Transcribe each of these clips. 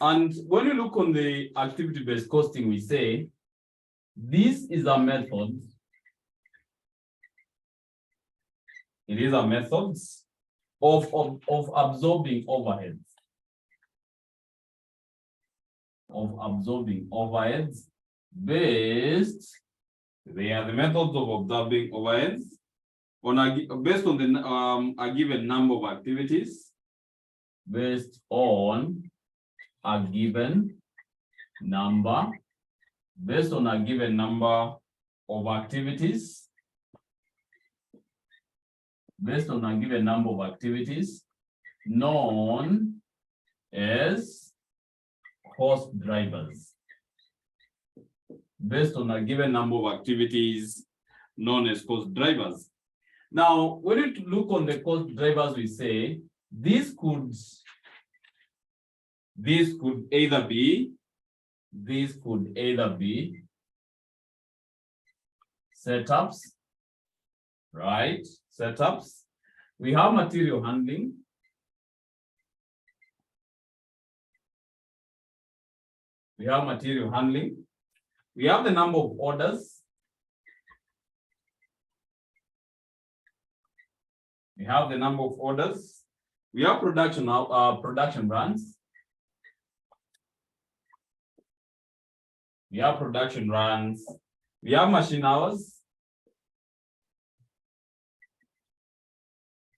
And when you look on the activity-based costing, we say this is a method. It is a method of absorbing overheads. Of absorbing overheads based, they are the methods of absorbing overheads based on the a given number of activities, based on a given number, based on a given number of activities, based on a given number of activities, known as cost drivers. Based on a given number of activities known as cost drivers. Now, when you look on the cost drivers, we say this could either be setups, right? Setups. We have material handling. We have material handling. We have the number of orders. We have the number of orders. We have production runs. We have production runs. We have machine hours.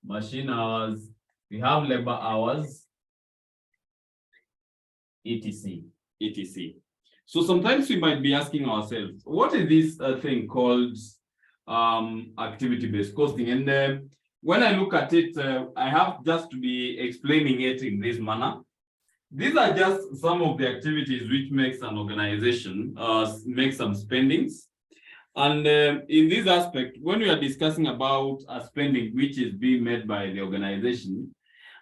Machine hours. We have labor hours. etc. etc. So sometimes we might be asking ourselves, what is this thing called activity-based costing? And when I look at it, I have just to be explaining it in this manner. These are just some of the activities which makes an organization make some spendings. And in this aspect, when we are discussing about a spending which is being made by the organization,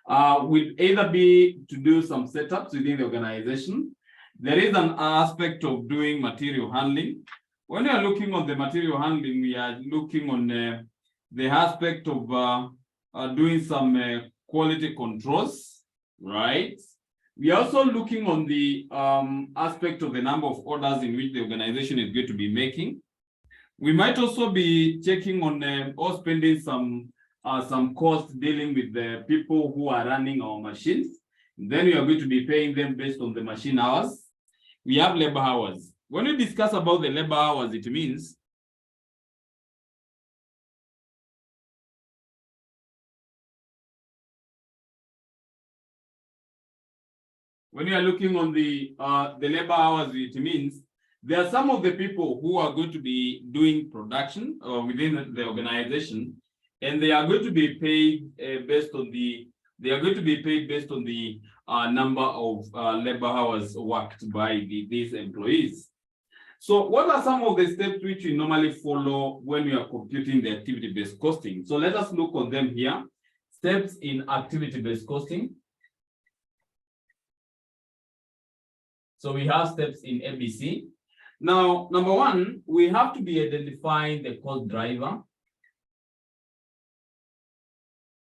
will either be to do some setups within the organization. There is an aspect of doing material handling. When we are looking on the material handling, we are looking on the aspect of doing some quality controls, right? We are also looking on the aspect of the number of orders in which the organization is going to be making. We might also be checking on or spending some costs dealing with the people who are running our machines. Then we are going to be paying them based on the machine hours. We have labor hours. When we discuss about the labor hours, it means when you are looking on the labor hours, it means there are some of the people who are going to be doing production within the organization, and they are going to be paid based on the number of labor hours worked by these employees. So what are some of the steps which we normally follow when we are computing the activity-based costing? So let us look on them here. Steps in activity-based costing. So we have steps in ABC. Now, number one, we have to be identifying the cost driver.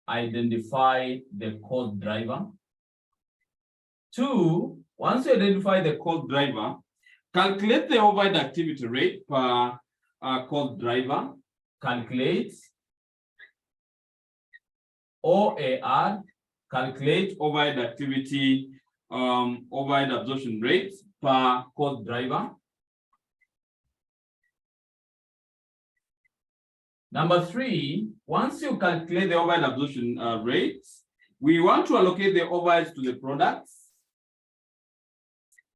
Identify the cost driver. Two, once you identify the cost driver, calculate the overhead activity rate per cost driver. Calculate OAR. Calculate overhead activity overhead absorption rate per cost driver. Number three, once you calculate the overhead absorption rates, we want to allocate the overheads to the products.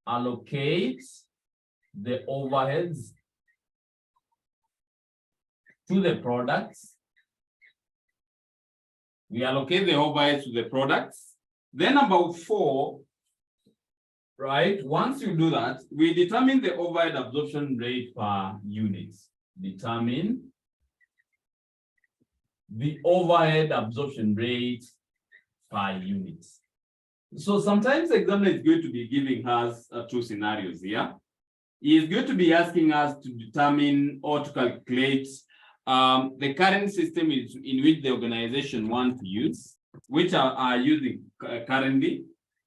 Allocate the overheads to the products. We allocate the overheads to the products. Then number four, right? Once you do that, we determine the overhead absorption rate per unit. Determine the overhead absorption rate per unit. So sometimes the examiner is going to be giving us two scenarios here. He is going to be asking us to determine or to calculate the current system in which the organization wants to use, which are using currently.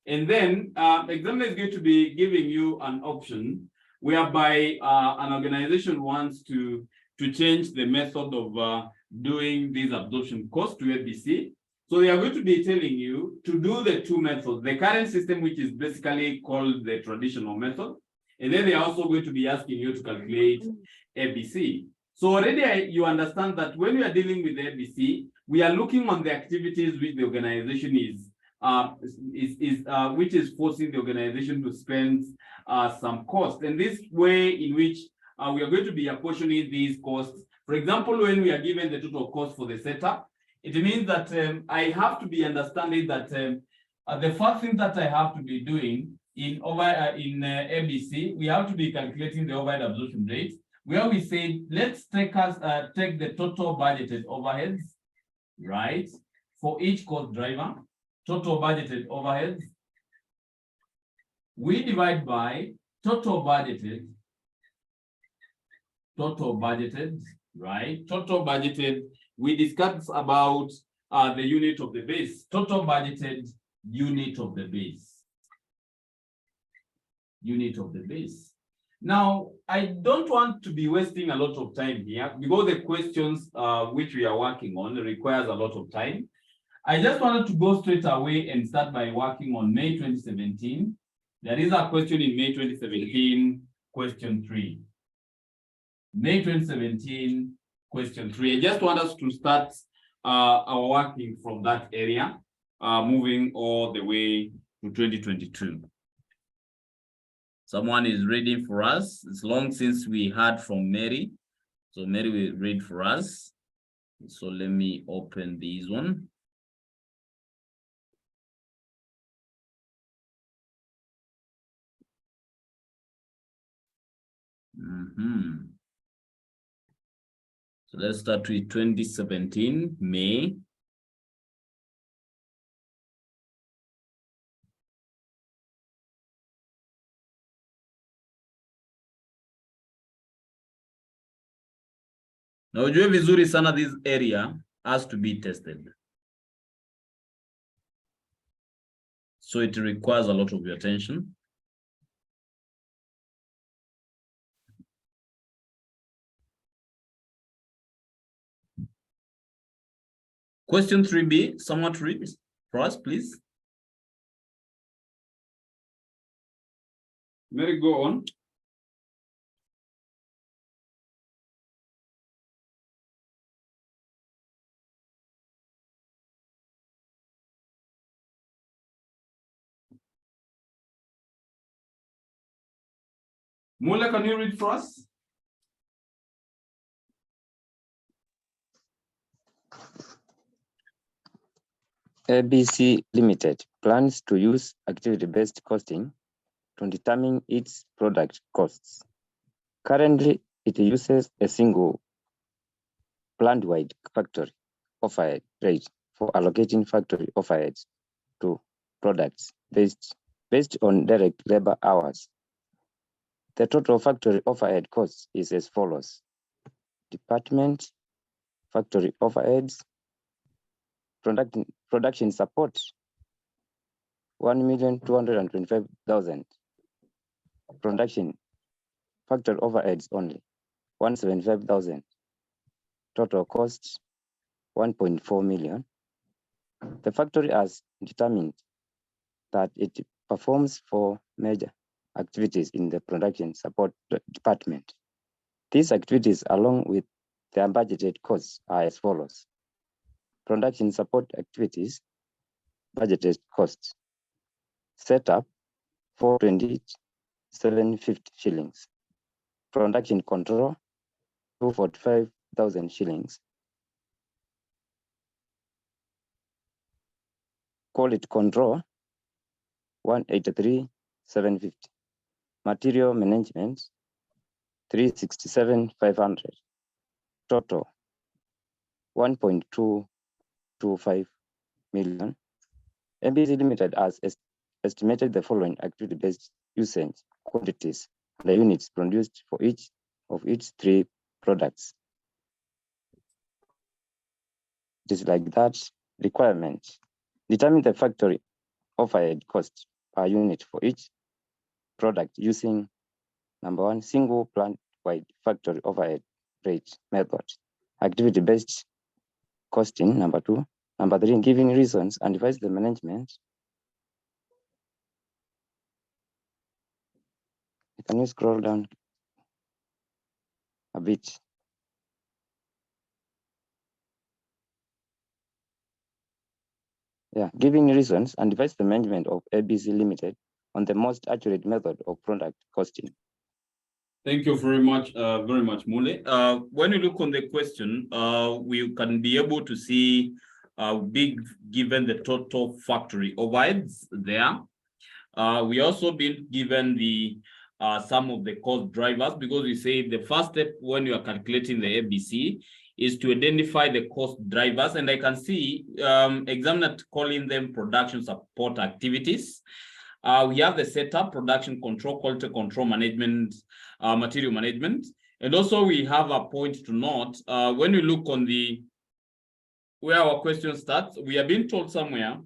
And then examiner is going to be giving you an option whereby an organization wants to change the method of doing this absorption cost to ABC. So they are going to be telling you to do the two methods, the current system, which is basically called the traditional method. And then they are also going to be asking you to calculate ABC. So already you understand that when we are dealing with ABC, we are looking on the activities which the organization which is forcing the organization to spend some cost. And this way in which we are going to be apportioning these costs. For example, when we are given the total cost for the setup, it means that I have to be understanding that the first thing that I have to be doing in ABC, we have to be calculating the overhead absorption rate, where we say, let's take the total budgeted overheads, right, for each cost driver, total budgeted overheads. We divide by total budgeted, right? Total budgeted, we discussed about the unit of the base, total budgeted unit of the base. Now, I don't want to be wasting a lot of time here because the questions which we are working on requires a lot of time. I just wanted to go straight away and start by working on May 2017. There is a question in May 2017, question 3. May 2017, question 3. I just want us to start our working from that area, moving all the way to 2022. Someone is reading for us. It's long since we heard from Mary. So Mary will read for us. So let me open this one. So let's start with 2017, May. Na ujue vizuri sana this area has to be tested. So it requires a lot of your attention. Question 3B, someone read for us, please. Mary, go on. Mula, can you read for us? ABC Limited plans to use activity-based costing to determine its product costs. Currently, it uses a single plant-wide factory overhead rate for allocating factory overheads to products based on direct labor hours. The total factory overhead cost is as follows: department, factory overheads, production support, 1,225,000. Production factory overheads only, 175,000. Total cost, 1.4 million. The factory has determined that it performs 4 major activities in the production support department. These activities, along with their budgeted costs, are as follows: production support activities, budgeted costs, setup, 427.50 shillings, production control, 245,000 shillings, quality control, 183,750, material management, 367,500, total 1.225 million. ABC Limited has estimated the following activity-based usage quantities and the units produced for each of its 3 products. It is like that. Requirement: determine the factory overhead cost per unit for each product using number one, single plant-wide factory overhead rate method, activity-based costing, number two. Number three, giving reasons and advise the management. Can you scroll down a bit? Yeah, giving reasons and advise the management of ABC Limited on the most accurate method of product costing. Thank you very much, Mule. When you look on the question, we can be able to see big given the total factory overheads there. We also been given the some of the cost drivers, because we say the first step when you are calculating the ABC is to identify the cost drivers, and I can see examiner calling them production support activities. We have the setup, production control, quality control management, material management, and also we have a point to note when you look on the where our question starts. We have been told somewhere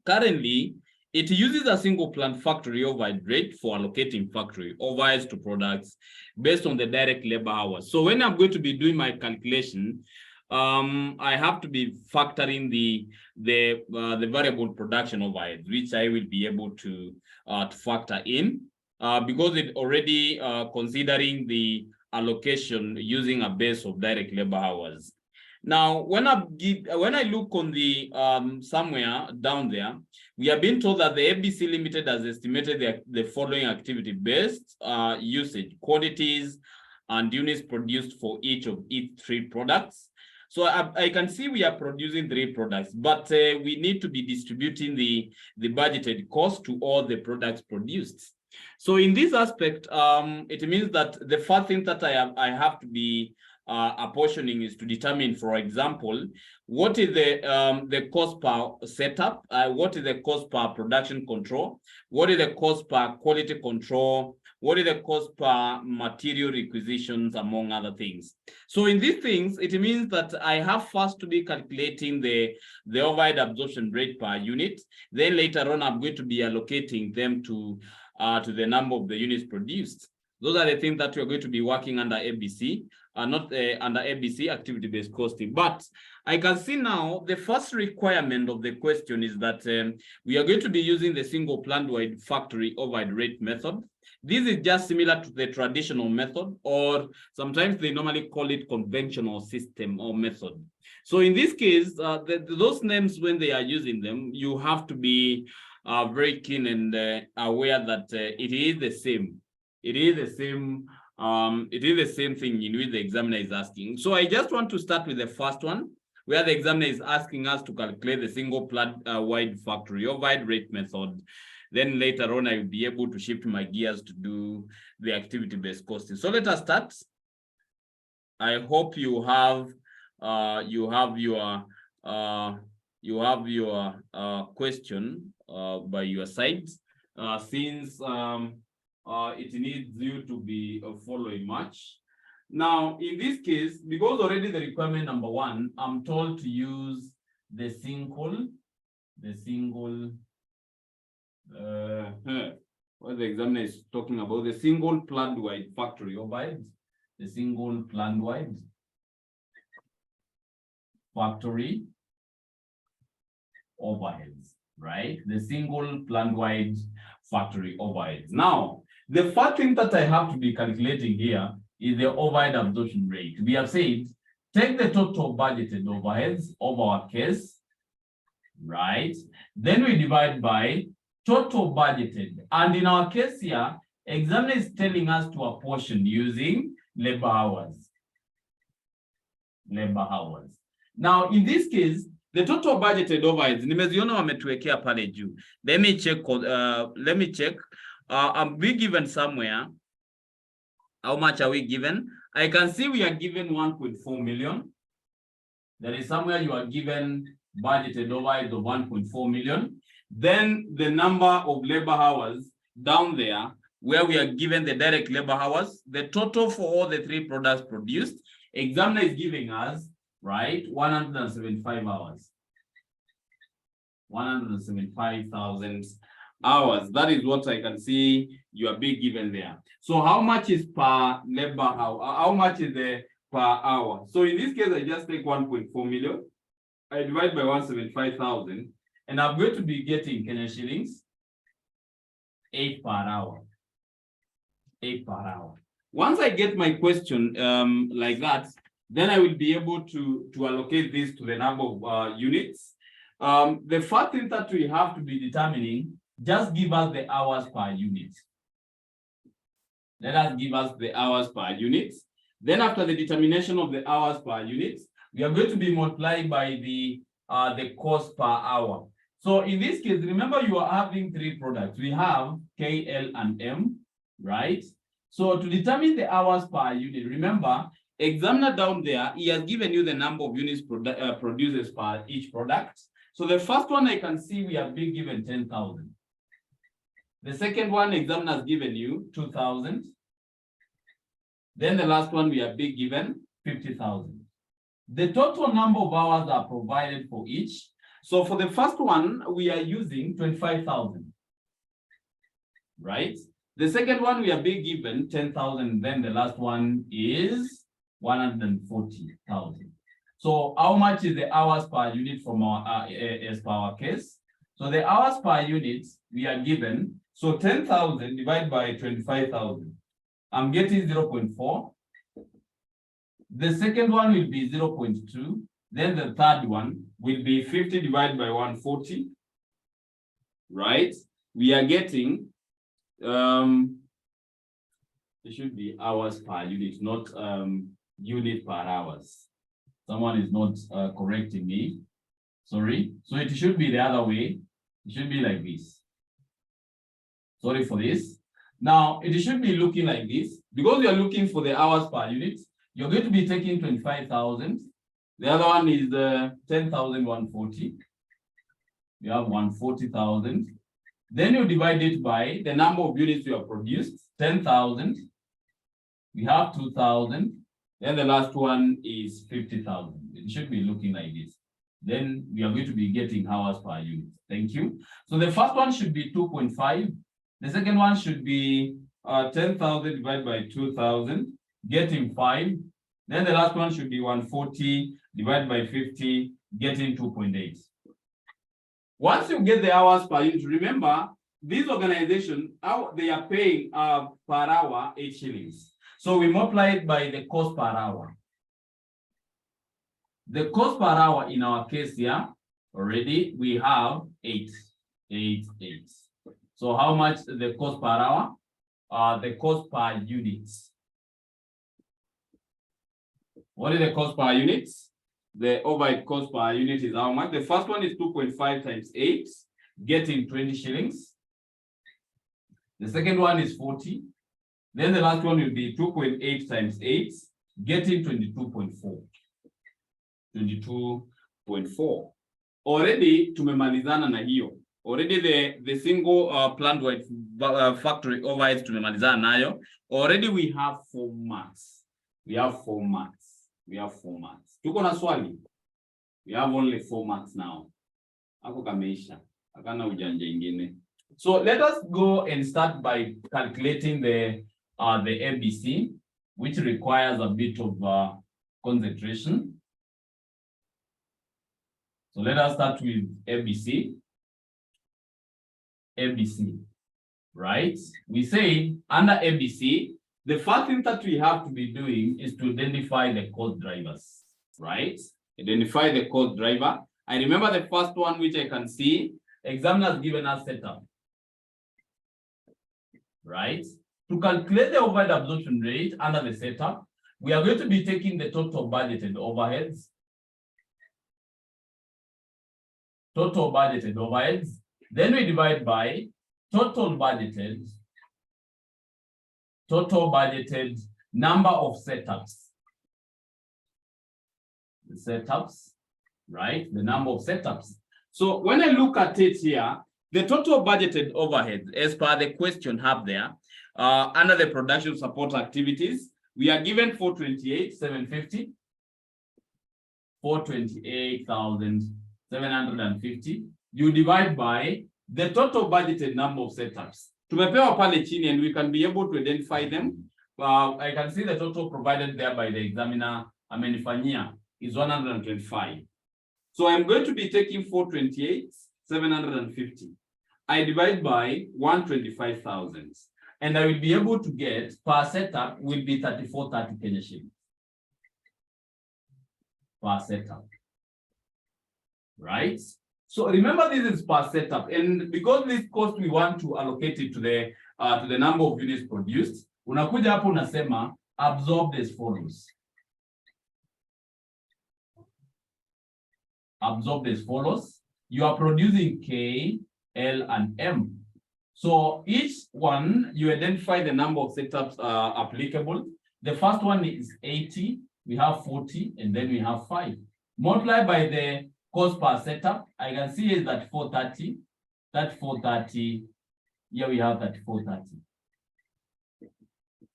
currently it uses a single plant factory overhead rate for allocating factory overheads to products based on the direct labor hours. So when I'm going to be doing my calculation, I have to be factoring the variable production overheads, which I will be able to factor in because it already considering the allocation using a base of direct labor hours. Now, when I look on the somewhere down there, we have been told that the ABC Limited has estimated the following activity-based usage quantities and units produced for each of its three products. So I can see we are producing three products, but we need to be distributing the budgeted cost to all the products produced. So in this aspect, it means that the first thing that I have to be apportioning is to determine, for example, what is the cost per setup, what is the cost per production control, what is the cost per quality control, what is the cost per material requisitions, among other things. So in these things, it means that I have first to be calculating the overhead absorption rate per unit. Then later on, I'm going to be allocating them to the number of the units produced. Those are the things that we're going to be working under ABC, not under ABC activity-based costing. But I can see now the first requirement of the question is that we are going to be using the single plant-wide factory overhead rate method. This is just similar to the traditional method, or sometimes they normally call it conventional system or method. So in this case, those names, when they are using them, you have to be very keen and aware that it is the same. It is the same. It is the same thing in which the examiner is asking. So I just want to start with the first one, where the examiner is asking us to calculate the single plant-wide factory overhead rate method. Then later on, I will be able to shift my gears to do the activity-based costing. So let us start. I hope you have your question by your side, since it needs you to be following much. Now, in this case, because already the requirement number one, I'm told to use the single, what the examiner is talking about, the single plant-wide factory overheads, the single plant-wide factory overheads, right? The single plant-wide factory overheads. Now, the first thing that I have to be calculating here is the overhead absorption rate. We have said, take the total budgeted overheads of our case, right? Then we divide by total budgeted. And in our case here, examiner is telling us to apportion using labor hours. Labor hours. Now, in this case, the total budgeted overheads, nimeziona wametuwekea pale juu. Let me check. We given somewhere. How much are we given? I can see we are given 1.4 million. There is somewhere you are given budgeted overheads of 1.4 million. Then the number of labor hours down there, where we are given the direct labor hours, the total for all the three products produced, examiner is giving us, right, 175 hours. 175,000 hours. That is what I can see you are being given there. So how much is per labor hour? How much is the per hour? So in this case, I just take 1.4 million. I divide by 175,000, and I'm going to be getting Kenya shillings 8 per hour. 8 per hour. Once I get my question like that, then I will be able to allocate this to the number of units. The first thing that we have to be determining, just give us the hours per unit. Let us give us the hours per unit. Then after the determination of the hours per unit, we are going to be multiplied by the cost per hour. So in this case, remember you are having 3 products. We have K, L, and M, right? So to determine the hours per unit, remember, examiner down there, he has given you the number of units produces per each product. So the first one I can see we have been given 10,000. The second one, examiner has given you 2,000. Then the last one we have been given 50,000. The total number of hours are provided for each. So for the first one, we are using 25,000, right? The second one we are being given 10,000. Then the last one is 140,000. So how much is the hours per unit from our as per our case? So the hours per unit we are given. So 10,000 divided by 25,000. I'm getting 0.4. The second one will be 0.2. Then the third one will be 50 divided by 140. Right? We are getting it should be hours per unit, not unit per hours. Someone is not correcting me. Sorry. So it should be the other way. It should be like this. Sorry for this. Now it should be looking like this. Because we are looking for the hours per unit, you're going to be taking 25,000. The other one is 10,140. You have 140,000. Then you divide it by the number of units you have produced, 10,000. We have 2,000. Then the last one is 50,000. It should be looking like this. Then we are going to be getting hours per unit. Thank you. So the first one should be 2.5. The second one should be 10,000 divided by 2,000, getting 5. Then the last one should be 140 divided by 50, getting 2.8. Once you get the hours per unit, remember, this organization, they are paying per hour 8 shillings. So we multiply it by the cost per hour. The cost per hour in our case here, already we have 8. So how much the cost per hour? The cost per unit. What is the cost per unit? The overhead cost per unit is how much? The first one is 2.5 times 8, getting 20 shillings. The second one is 40. Then the last one will be 2.8 times 8, getting 22.4. 22.4. Already tumemalizana na hiyo. Already the single plant wide factory overheads tumemalizana nayo. Already we have 4 marks. We have 4 marks. Tuko na swali. We have only 4 marks now. Ako kameisha. Akana ujanja ingine. So let us go and start by calculating the ABC, which requires a bit of concentration. So let us start with ABC. ABC, right? We say under ABC, the first thing that we have to be doing is to identify the cost drivers, right? Identify the cost driver. I remember the first one which I can see, examiner has given us setup, right? To calculate the overhead absorption rate under the setup, we are going to be taking the total budgeted overheads. Total budgeted overheads. Then we divide by total budgeted number of setups. The setups, right? The number of setups. So when I look at it here, the total budgeted overhead, as per the question have there, under the production support activities, we are given 428,750, 428,750. You divide by the total budgeted number of setups. Tumepewa pale chini and we can be able to identify them. I can see the total provided there by the examiner amenifanyia is 125. So I'm going to be taking 428, 750. I divide by 125,000. And I will be able to get per setup will be 3430 Kenya shillings. Per setup. Right? So remember, this is per setup, and because this cost we want to allocate it to the number of units produced, unakuja hapo unasema absorbed as follows. Absorbed as follows. You are producing K, L, and M. So each one, you identify the number of setups applicable. The first one is 80, we have 40, and then we have 5. Multiply by the cost per setup. I can see is that 430, that 430, here we have that 430.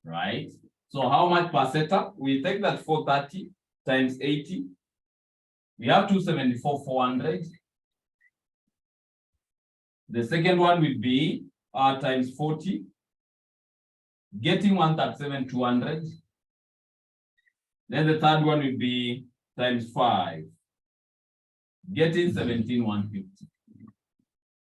Right? So how much per setup? We take that 430 times 80. We have 274, 400. The second one will be times 40, getting 137, 200. Then the third one will be times 5, getting 17, 150.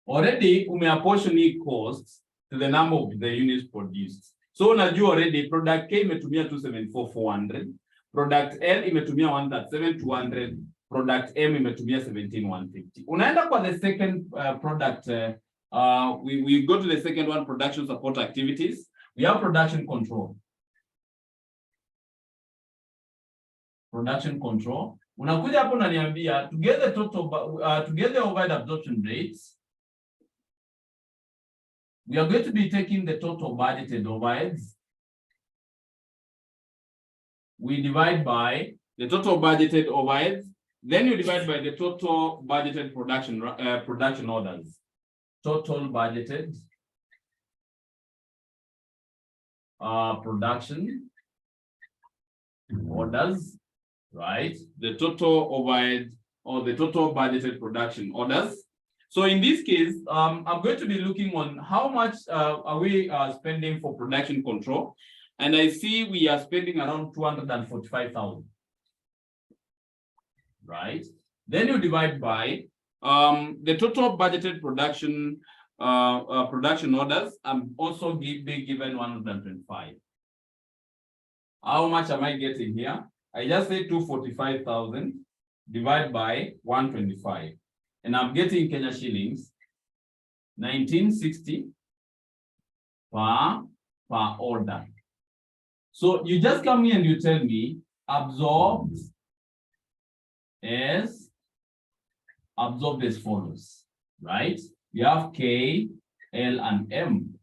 Already, umeapportion costs to the number of the units produced. So unajua already product K imetumia 274, 400. Product L imetumia 137, 200. Product M imetumia 17, 150. Unaenda kwa the second product. We go to the second one, production support activities. We have production control. Production control. Unakuja hapo unaniambia to get the total, to get the overhead absorption rates, we are going to be taking the total budgeted overheads. We divide by the total budgeted overheads. Then you divide by the total budgeted production orders. Total budgeted production orders, right? The total overhead or the total budgeted production orders. So in this case, I'm going to be looking on how much are we spending for production control. And I see we are spending around 245,000. Right? Then you divide by the total budgeted production orders. I'm also being given 125. How much am I getting here? I just say 245,000 divided by 125. And I'm getting Kenya shillings 1960 per order. So you just come here and you tell me absorbed as follows, right? We have K, L, and M,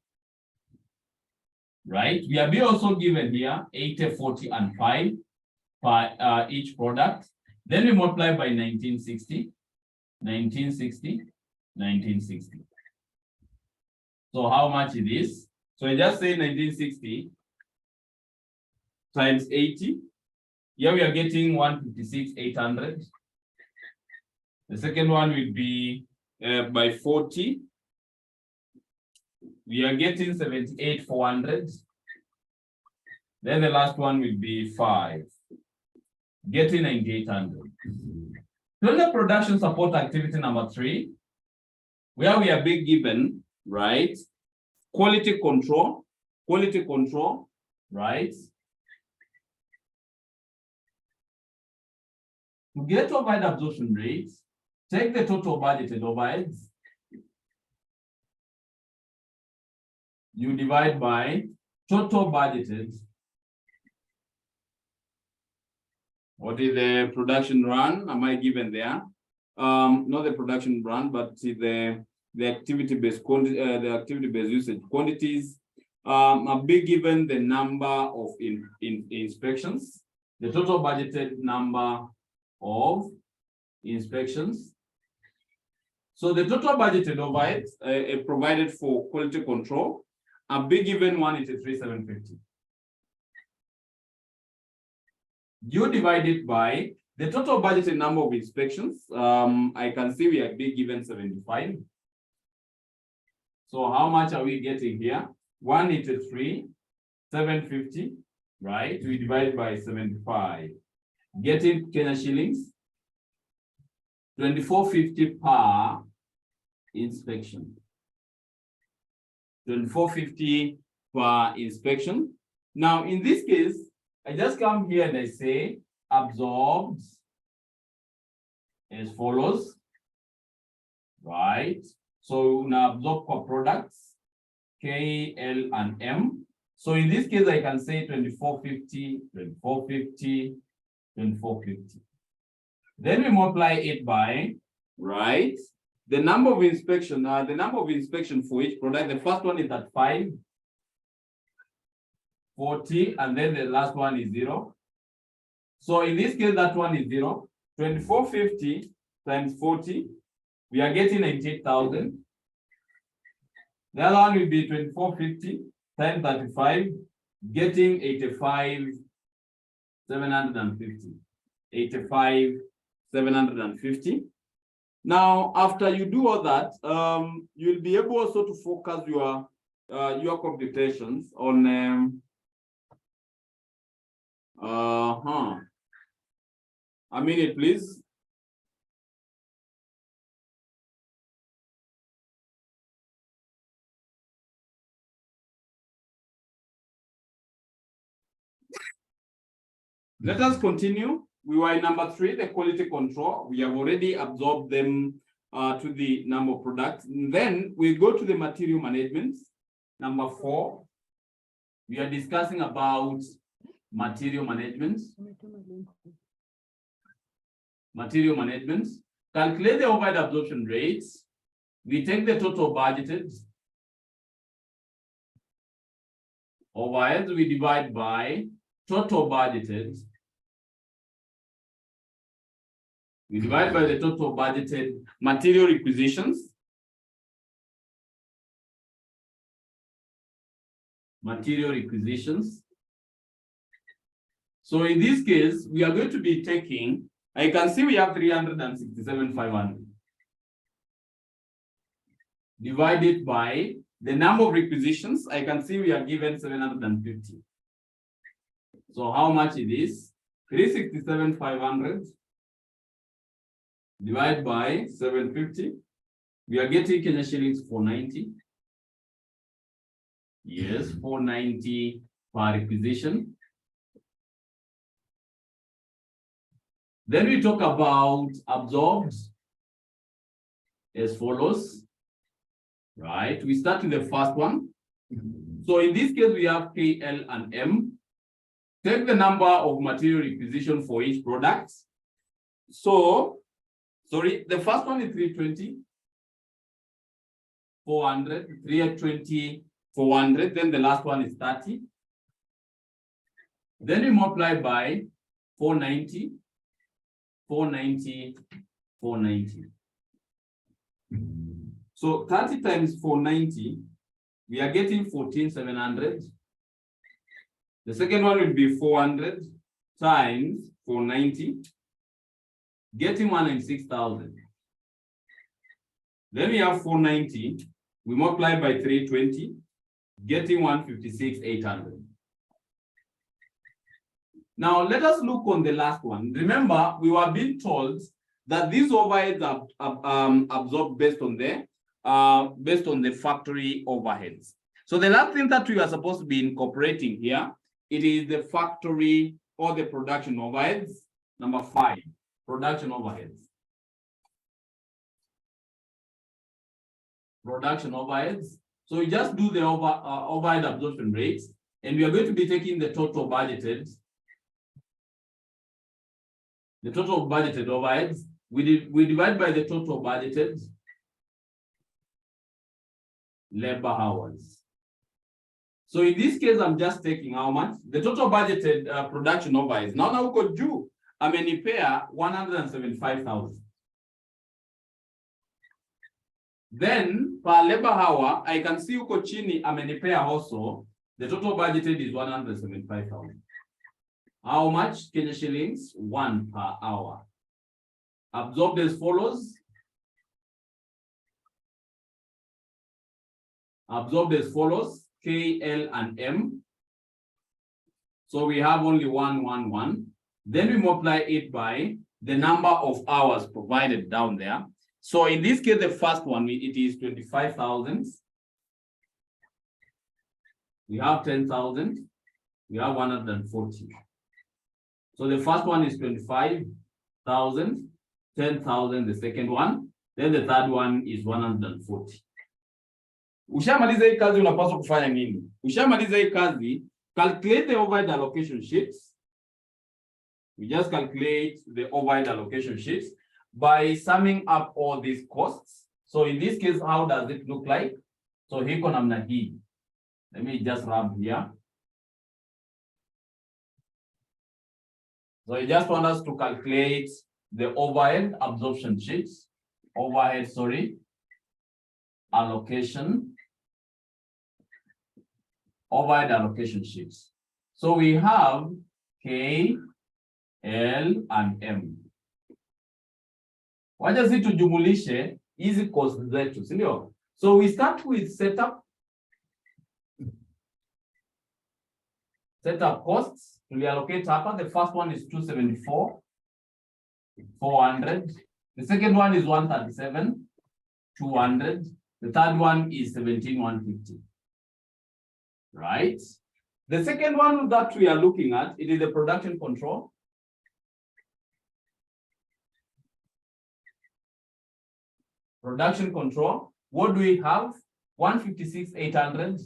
right? We are being also given here 80, 40, and 5 per each product. Then we multiply by 1960, 1960, 1960. So how much it is? So I just say 1960 times 80. Here we are getting 156, 800. The second one will be by 40. We are getting 78, 400. Then the last one will be 5, getting 9,800. Then the production support activity number 3, where we are being given, right? Quality control, right? To get overhead absorption rates, take the total budgeted overheads. You divide by total budgeted. What is the production run? Am I given there? Not the production run, but see the activity-based quantity, the activity-based usage quantities. I'll be given the number of inspections, the total budgeted number of inspections. So the total budgeted overheads provided for quality control, a big given 183,750. You divide it by the total budgeted number of inspections. I can see we are being given 75. So how much are we getting here? 183, 750, right? We divide by 75. Getting Kenya shillings, 2450 per inspection. 2450 per inspection. Now, in this case, I just come here and I say absorbed as follows, right? So now absorb per products, K, L, and M. So in this case, I can say 2450, 2450, 2450. Then we multiply it by, right? The number of inspection, for each product. The first one is at 5, 40, and then the last one is 0. So in this case, that one is 0. 2450 times 40, we are getting 98,000. The other one will be 2450 times 35, getting 85,750. 85,750. Now, after you do all that, you'll be able also to focus your computations on a minute, please. Let us continue. We were in number 3, the quality control. We have already absorbed them to the number of products. And then we go to the material management. Number 4, we are discussing about material management. Material management. Calculate the overhead absorption rates. We take the total budgeted overheads, we divide by total budgeted. We divide by the total budgeted material requisitions. Material requisitions. So in this case, we are going to be taking, I can see we have 367,500. Divided by the number of requisitions, I can see we are given 750. So how much it is? 367,500 divided by 750. We are getting Kenya shillings 490. Yes, 490 per requisition. Then we talk about absorbed as follows. Right, we start with the first one. So in this case, we have K, L, and M. Take the number of material requisition for each product. So, sorry, the first one is 320, 400, 320, 400. Then the last one is 30. Then we multiply by 490, 490, 490. So 30 times 490, we are getting 14,700. The second one will be 400 times 490, getting 106,000. Then we have 490, we multiply by 320, getting 156,800. Now let us look on the last one. Remember, we were being told that these overheads are absorbed based on the factory overheads. So the last thing that we are supposed to be incorporating here, it is the factory or the production overheads. Number 5, production overheads. Production overheads. So we just do the overhead absorption rates, and we are going to be taking the total budgeted. The total budgeted overheads. We divide by the total budgeted labor hours. So in this case, I'm just taking how much? The total budgeted production overheads. Now we could do amenipea 175,000. Then per labor hour, I can see uko chini amenipea also. The total budgeted is 175,000. How much Kenya shillings? 1 per hour. Absorbed as follows. absorbed as follows, K, L, and M. So we have only 1, 1, 1. Then we multiply it by the number of hours provided down there. So in this case, the first one, it is 25,000. We have 10,000. We have 140. So the first one is 25,000, 10,000, the second one. Then the third one is 140. Ushamaliza hii kazi unapaswa kufanya nini? Ushamaliza hii kazi, calculate the overhead allocation sheets. We just calculate the overhead allocation sheets by summing up all these costs. So in this case, how does it look like? So hiko namna hii. Let me just rub here. So you just want us to calculate the overhead absorption sheets, overhead, allocation, overhead allocation sheets. So we have K, L, and M. Wacha sisi tujumulishe hizi costs zetu, si ndio? So we start with setup costs. We allocate hapa. The first one is 274,400. The second one is 137,200. The third one is 17,150. Right? The second one that we are looking at, it is the production control. Production control. What do we have? 156,800.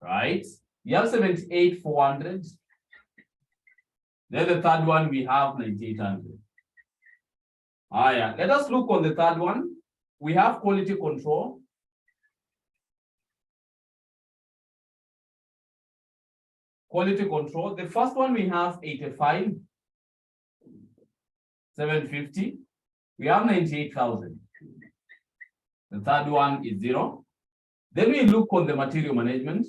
Right? We have 78,400. Then the third one, we have 9,800. Yeah. Let us look on the third one. We have quality control. Quality control. The first one we have 85,750. We have 98,000. The third one is 0. Then we look on the material management.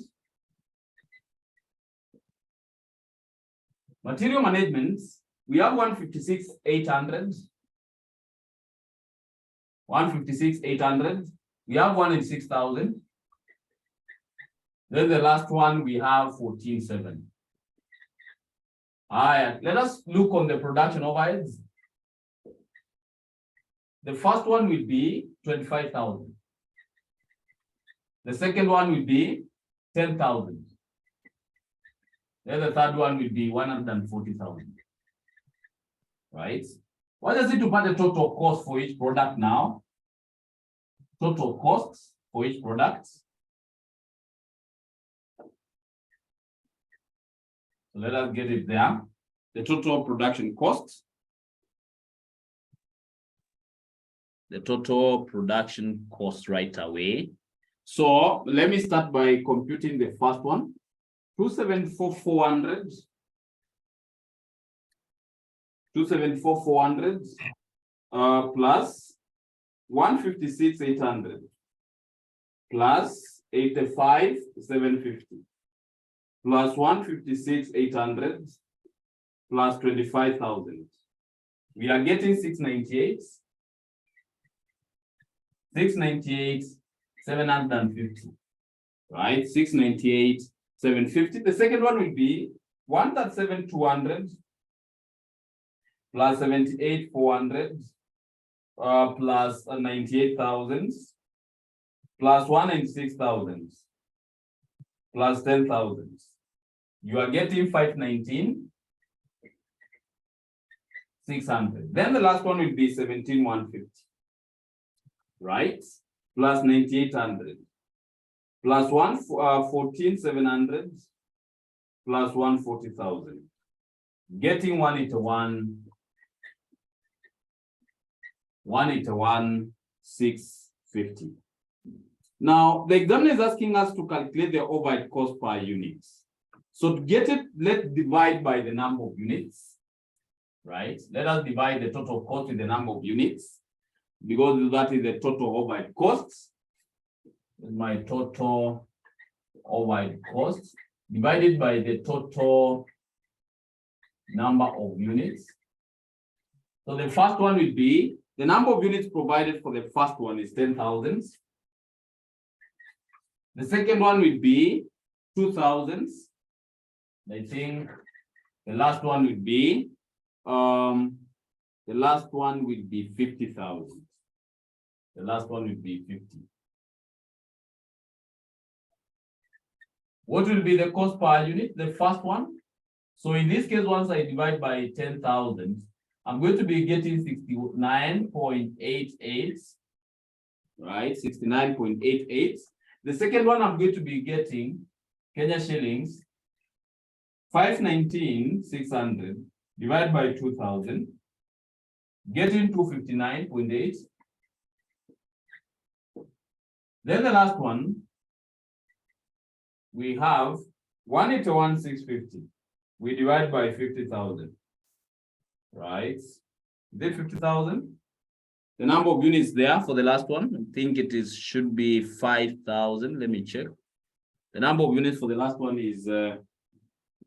Material management, we have 156,800. 156,800. We have 106,000. Then the last one, we have 14,700. Let us look on the production overheads. The first one will be 25,000. The second one will be 10,000. Then the third one will be 140,000. Right? What does it do about the total cost for each product now? Total costs for each product. So let us get it there. The total production cost. The total production cost right away. So let me start by computing the first one. 274,400. 274,400 plus 156,800 plus 85,750 plus 156,800 plus 25,000. We are getting 698. 698,750. Right? 698,750. The second one will be 137,200 plus 78,400 plus 98,000 plus 196,000 plus 10,000. You are getting 519,600. Then the last one will be 17,150. Right? Plus 9,800 plus 14,700 plus 140,000. Getting 181,650. Now, the examiner is asking us to calculate the overhead cost per unit. So to get it, let's divide by the number of units, right? Let us divide the total cost with the number of units, because that is the total overhead costs. My total overhead costs divided by the total number of units. So the first one will be the number of units provided for the first one is 10,000. The second one would be 2000s. I think the last one would be, the last one will be 50,000. The last one will be 50. What will be the cost per unit? The first one. So in this case, once I divide by 10,000, I'm going to be getting 69.88, right? 69.88. The second one, I'm going to be getting Kenya shillings, 519,600 divided by 2,000, getting 259.8. Then the last one, we have 181,650. We divide by 50,000, right? Is it 50,000? The number of units there for the last one, I think should be 5,000. Let me check. The number of units for the last one is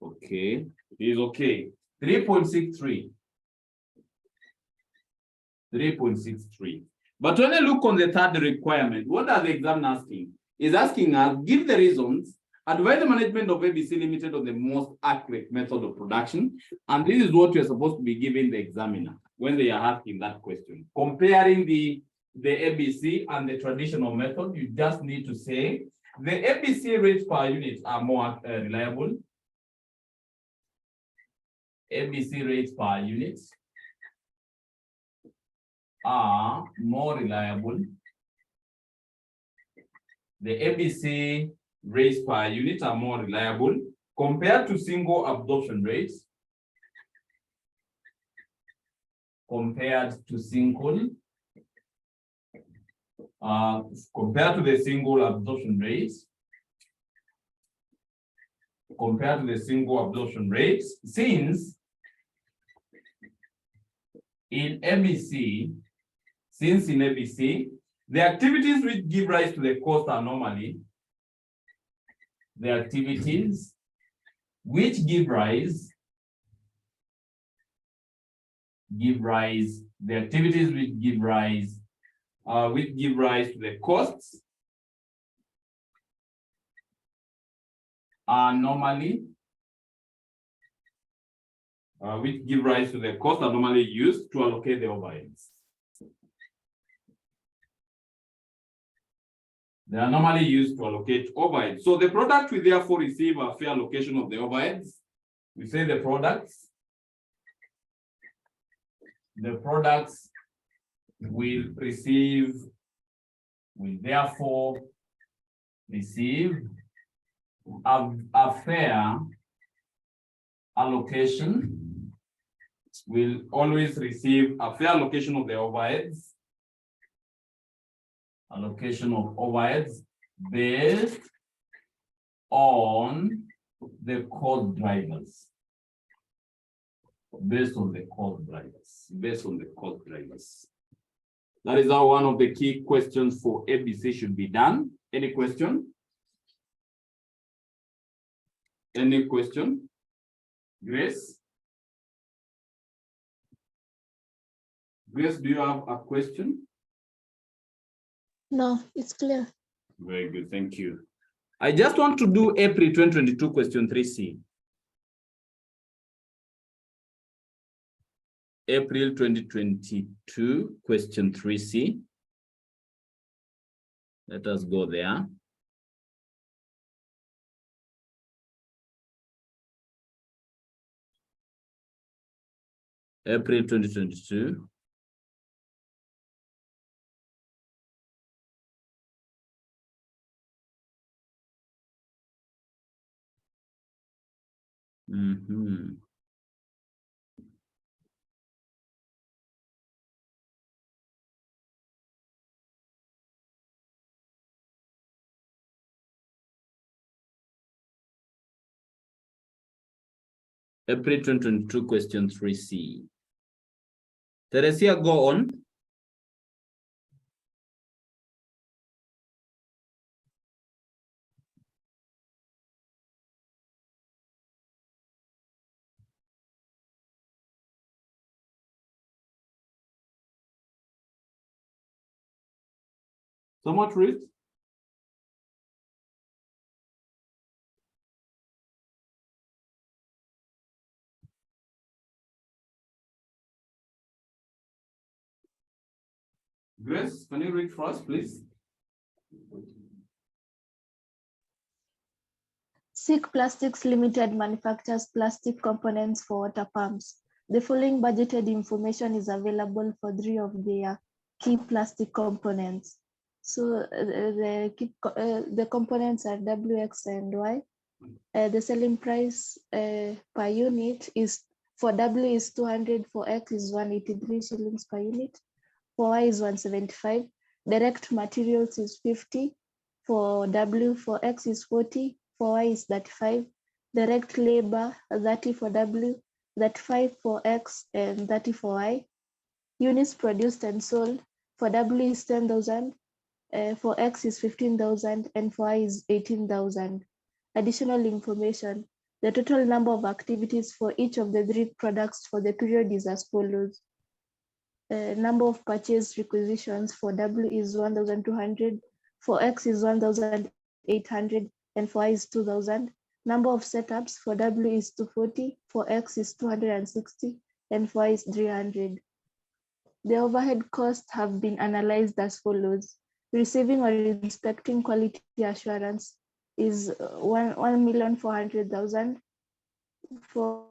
okay. Is okay. 3.63. 3.63. But when I look on the third requirement, what are the examiner asking? Is asking us, give the reasons, advise the management of ABC Limited on the most accurate method of production. And this is what you're supposed to be giving the examiner when they are asking that question. Comparing the ABC and the traditional method, you just need to say, the ABC rates per unit are more reliable. ABC rates per unit are more reliable. The ABC rates per unit are more reliable compared to single absorption rates. Compared to the single absorption rates. Compared to the single absorption rates, since in ABC, the activities which give rise to the cost are normally the activities which give rise to the costs are normally used to allocate the overheads. They are normally used to allocate overheads. So the product will therefore receive a fair allocation of the overheads. We say the products will therefore receive a fair allocation, will always receive a fair allocation of the overheads, based on the cost drivers. That is how one of the key questions for ABC should be done. Any question? Any question? Grace? Grace, do you have a question? No, it's clear. Very good, thank you. I just want to do April 2022 question 3C. April 2022 question 3C. Let us go there. April 2022. April 2022 question 3C. Teresia, go on. Somewhat read. Grace, can you read for us, please? SICK Plastics Limited manufactures plastic components for water pumps. The following budgeted information is available for 3 of their key plastic components. So the components are W, X, and Y. The selling price per unit is for W is 200, for X is 183 shillings per unit, for Y is 175. Direct materials is 50 for W, for X is 40, for Y is 35. Direct labor 30 for W, 35 for X, and 30 for Y. Units produced and sold for W is 10,000, for X is 15,000, and for Y is 18,000. Additional information: the total number of activities for each of the 3 products for the period is as follows. Number of purchase requisitions for W is 1,200, for X is 1,800, and for Y is 2,000. Number of setups for W is 240, for X is 260, and for Y is 300. The overhead costs have been analyzed as follows. Receiving or inspecting quality assurance is 1,400,000. For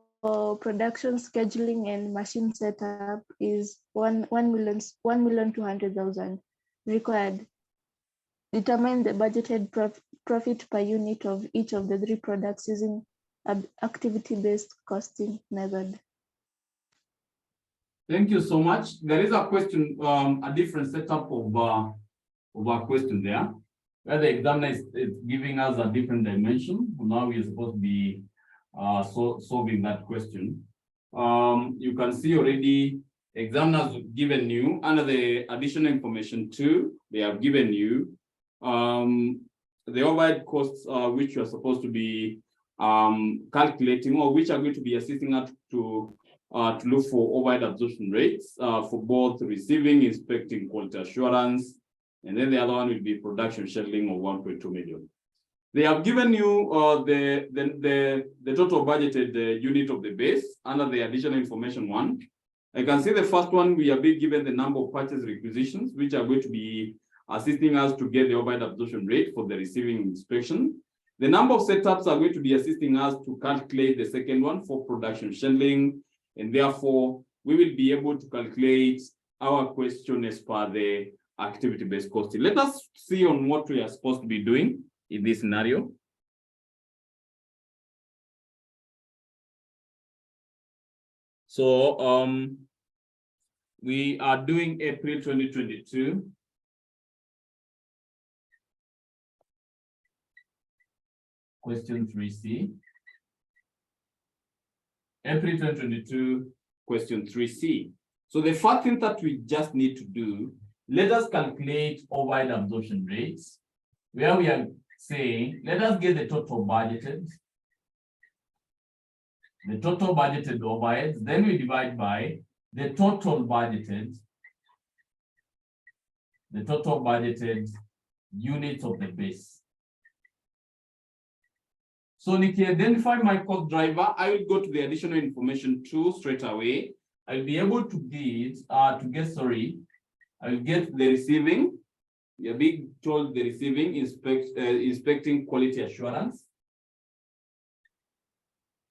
production scheduling and machine setup is 1,200,000 required. Determine the budgeted profit per unit of each of the 3 products using activity-based costing method. Thank you so much. There is a question, a different setup of a question there, where the examiner is giving us a different dimension. Now we are supposed to be solving that question. You can see already examiners given you under the additional information 2, they have given you the overhead costs which you are supposed to be calculating, or which are going to be assisting us to look for overhead absorption rates for both receiving, inspecting, quality assurance, and then the other one will be production scheduling of 1.2 million. They have given you the total budgeted unit of the base under the additional information 1. I can see the first one, we have been given the number of purchase requisitions, which are going to be assisting us to get the overhead absorption rate for the receiving inspection. The number of setups are going to be assisting us to calculate the second one for production scheduling, and therefore we will be able to calculate our question as per the activity-based costing. Let us see on what we are supposed to be doing in this scenario. So we are doing April 2022. Question 3C. April 2022, question 3C. So the first thing that we just need to do, let us calculate overhead absorption rates, where we are saying, let us get the total budgeted overheads, then we divide by the total budgeted units of the base. So if you identify my cost driver, I will go to the additional information 2 straight away. I'll be able to get, I will get the receiving. You're being told the receiving, inspecting quality assurance.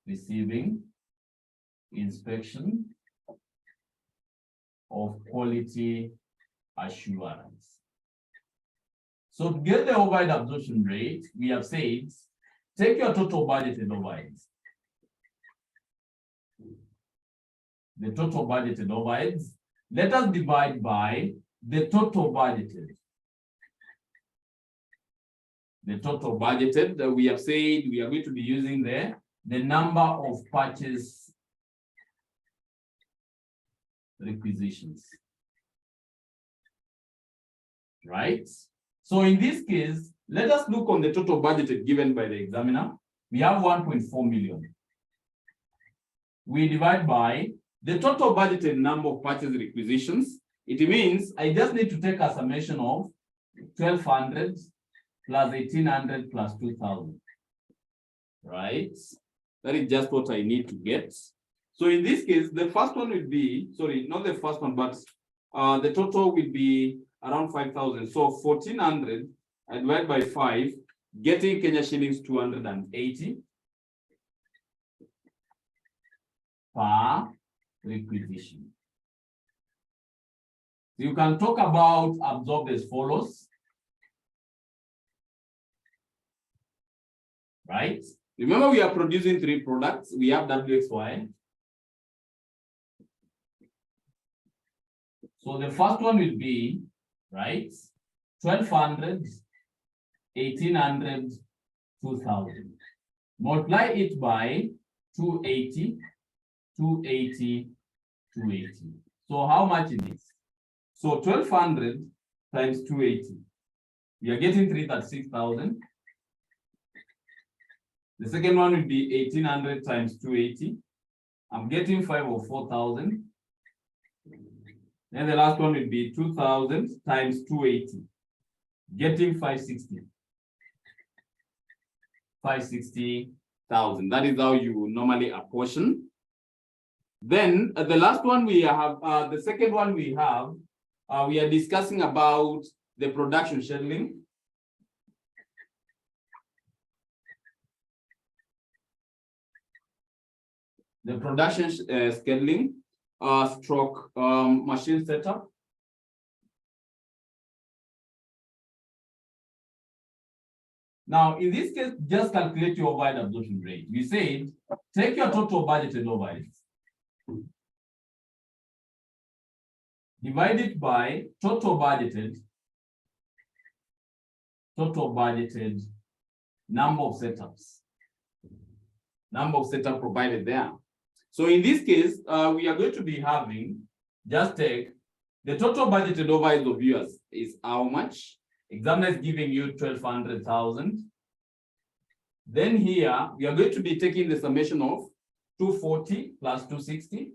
Receiving, inspection of quality assurance. So to get the overhead absorption rate, we have said, take your total budgeted overheads. The total budgeted overheads, let us divide by the total budgeted. The total budgeted that we have said we are going to be using there, the number of purchase requisitions. Right? So in this case, let us look on the total budgeted given by the examiner. We have 1.4 million. We divide by the total budgeted number of purchase requisitions. It means I just need to take a summation of 1,200 plus 1,800 plus 2,000. Right? That is just what I need to get. So in this case, the first one will be, sorry, not the first one, but the total will be around 5,000. So 1,400 I divide by 5, getting Kenya shillings 280 per requisition. You can talk about absorbed as follows. Right? Remember, we are producing 3 products. We have WXY. So the first one will be, right, 1,200, 1,800, 2,000. Multiply it by 280, 280, 280. So how much is this? So 1,200 times 280. We are getting 336,000. The second one will be 1,800 times 280. I'm getting 504,000. Then the last one will be 2,000 times 280, getting 560. 560,000. That is how you normally apportion. Then the last one we have, the second one we have, we are discussing about the production scheduling. The production scheduling, stroke machine setup. Now, in this case, just calculate your overhead absorption rate. We said, take your total budgeted overheads, divide it by total budgeted number of setups. Number of setup provided there. So in this case, we are going to be having, just take the total budgeted overheads of yours is how much? Examiner is giving you 1,200,000. Then here, we are going to be taking the summation of 240 plus 260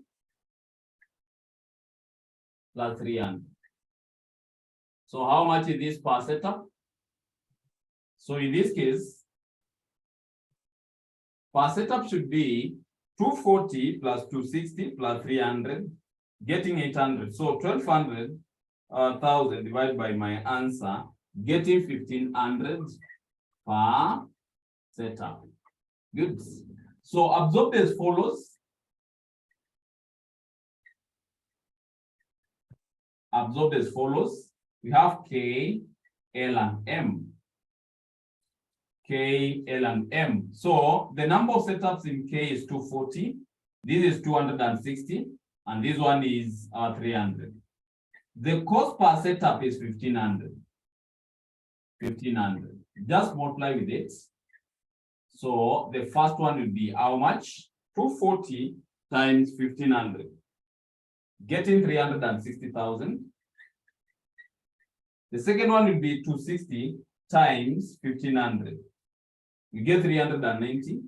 plus 300. So how much is this per setup? So in this case, per setup should be 240 plus 260 plus 300, getting 800. So 1,200,000 divided by my answer, getting 1,500 per setup. Good. So absorbed as follows. Absorbed as follows. We have K, L, and M. K, L, and M. So the number of setups in K is 240. This is 260, and this one is 300. The cost per setup is 1,500. 1,500. Just multiply with it. So the first one will be how much? 240 times 1,500, getting 360,000. The second one will be 260 times 1,500. You get 390.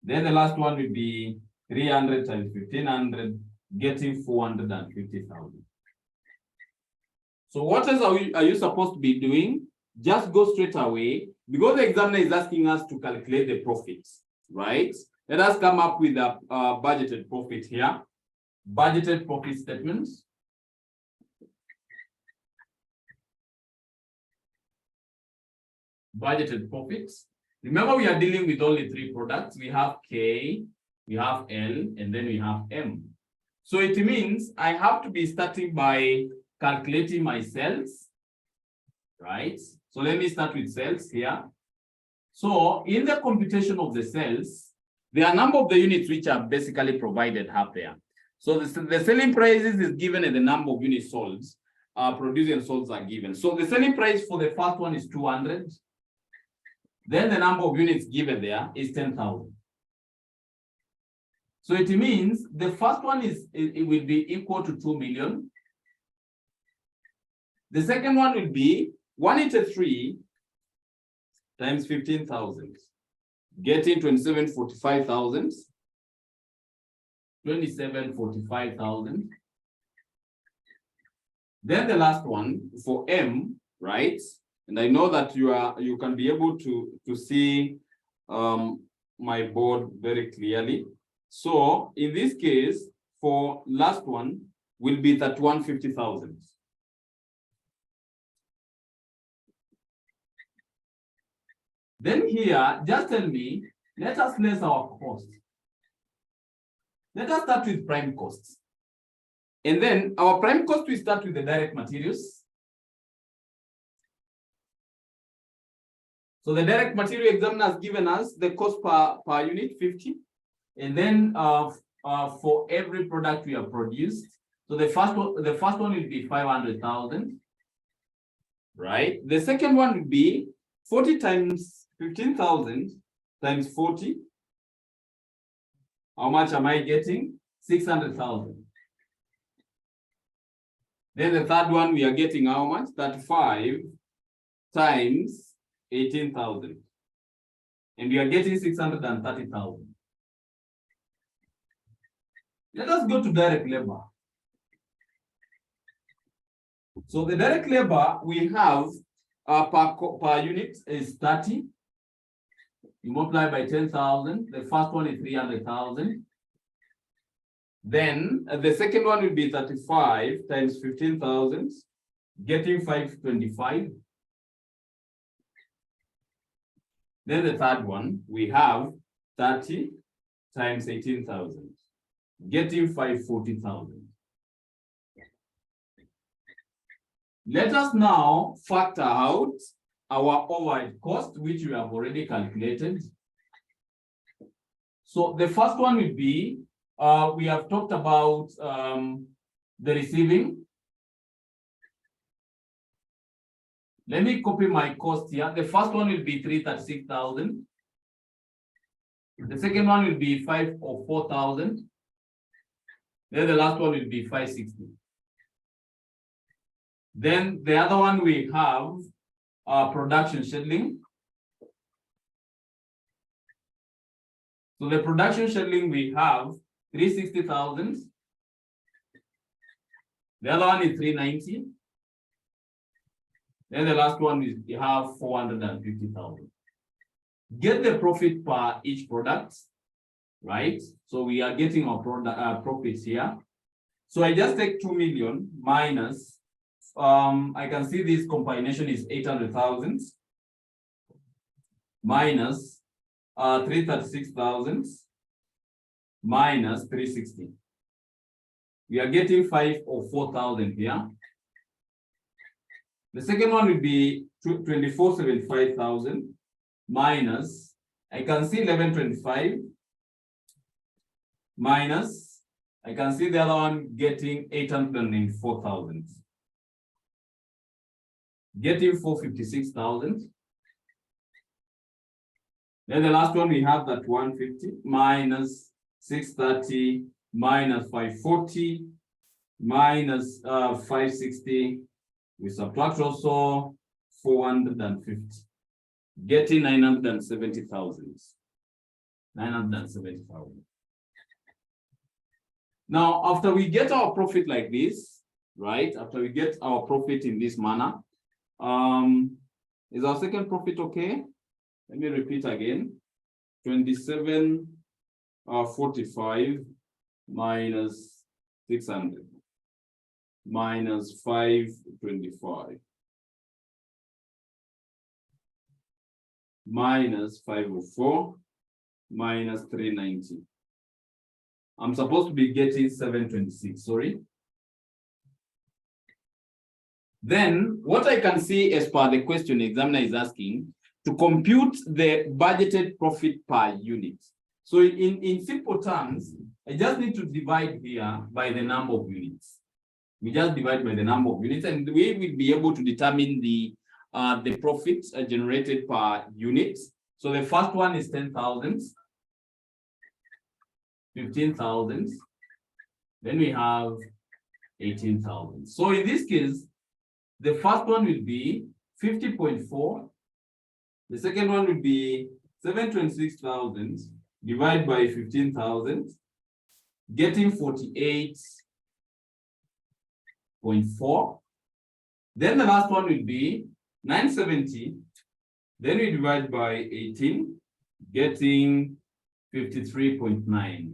Then the last one will be 300 times 1,500, getting 450,000. So what else are you supposed to be doing? Just go straight away, because the examiner is asking us to calculate the profits, right? Let us come up with a budgeted profit here. Budgeted profit statements. Budgeted profits. Remember, we are dealing with only 3 products. We have K, we have L, and then we have M. So it means I have to be starting by calculating my sales, right? So let me start with sales here. So in the computation of the sales, there are a number of the units which are basically provided up there. So the selling prices is given and the number of units sold, produced and sold are given. So the selling price for the first one is 200. Then the number of units given there is 10,000. So it means the first one it will be equal to 2 million. The second one will be 183 times 15,000, getting 2745,000. 2745,000. Then the last one for M, right? And I know that you can be able to see my board very clearly. So in this case, for last one, will be 3150,000. Then here, just tell me, let us less our cost. Let us start with prime costs. And then our prime cost, we start with the direct materials. So the direct material examiner has given us the cost per unit 50. And then for every product we have produced. So the first one will be 500,000. Right? The second one will be 40 times 15,000 times 40. How much am I getting? 600,000. Then the third one, we are getting how much? 35 times 18,000. And we are getting 630,000. Let us go to direct labor. So the direct labor we have per unit is 30. You multiply by 10,000. The first one is 300,000. Then the second one will be 35 times 15,000, getting 525. Then the third one, we have 30 times 18,000, getting 540,000. Let us now factor out our overhead cost, which we have already calculated. So the first one will be, we have talked about the receiving. Let me copy my cost here. The first one will be 336,000. The second one will be 5 or 4,000. Then the last one will be 560. Then the other one we have production scheduling. So the production scheduling we have 360,000. The other one is 390. Then the last one is you have 450,000. Get the profit per each product, right? So we are getting our product profits here. So I just take 2 million minus. I can see this combination is 800,000 minus 336,000 minus 360. We are getting 5 or 4,000 here. The second one will be 2475,000 minus, I can see 1125 minus, I can see the other one getting 804,000. Getting 456,000. Then the last one we have that 150 minus 630 minus 540 minus 560. We subtract also 450, getting 970,000. 970,000. Now, after we get our profit like this, right? After we get our profit in this manner, is our second profit okay? Let me repeat again. 2745 minus 600 minus 525 minus 504 minus 390. I'm supposed to be getting 726, sorry. Then what I can see as per the question examiner is asking, to compute the budgeted profit per unit. So in simple terms, I just need to divide here by the number of units. We just divide by the number of units, and we will be able to determine the profits generated per unit. So the first one is 10,000, 15,000. Then we have 18,000. So in this case, the first one will be 50.4. The second one will be 726,000 divided by 15,000, getting 48.4. Then the last one will be 970. Then we divide by 18, getting 53.9.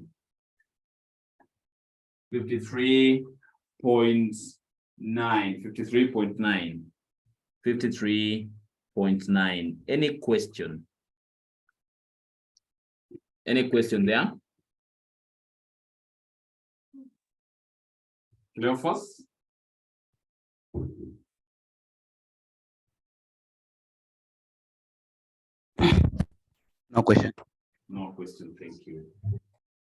53.9. 53.9. 53.9. Any question? Any question there? Cleophas? No question. No question, thank you.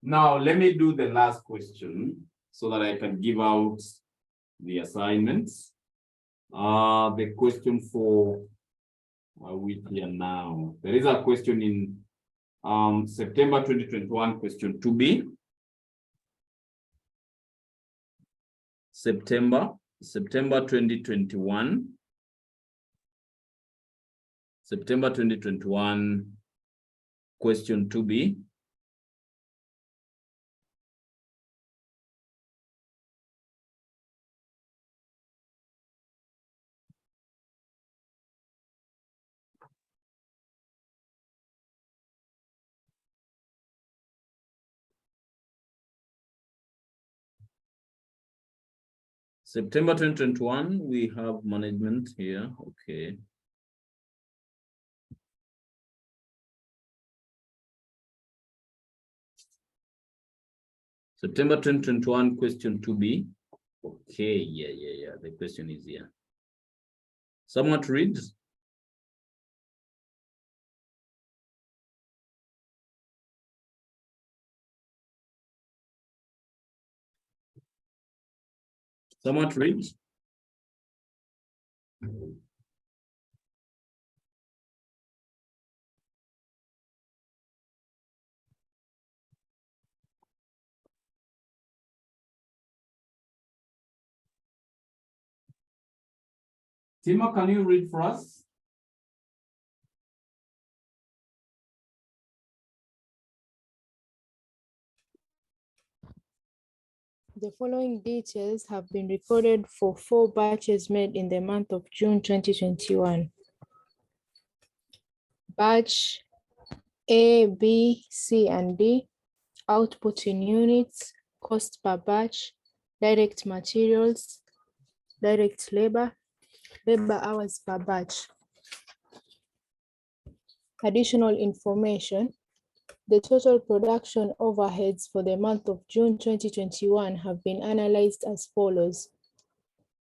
Now, let me do the last question so that I can give out the assignments. The question for, are we here now? There is a question in September 2021, question 2B. September 2021. September 2021, question 2B. September 2021, we have management here. Okay. September 2021, question 2B. Okay, yeah. The question is here. Someone to read? Someone to read? Tima, can you read for us? The following details have been recorded for 4 batches made in the month of June 2021. Batch A, B, C, and D, output in units, cost per batch, direct materials, direct labor, labor hours per batch. Additional information. The total production overheads for the month of June 2021 have been analyzed as follows.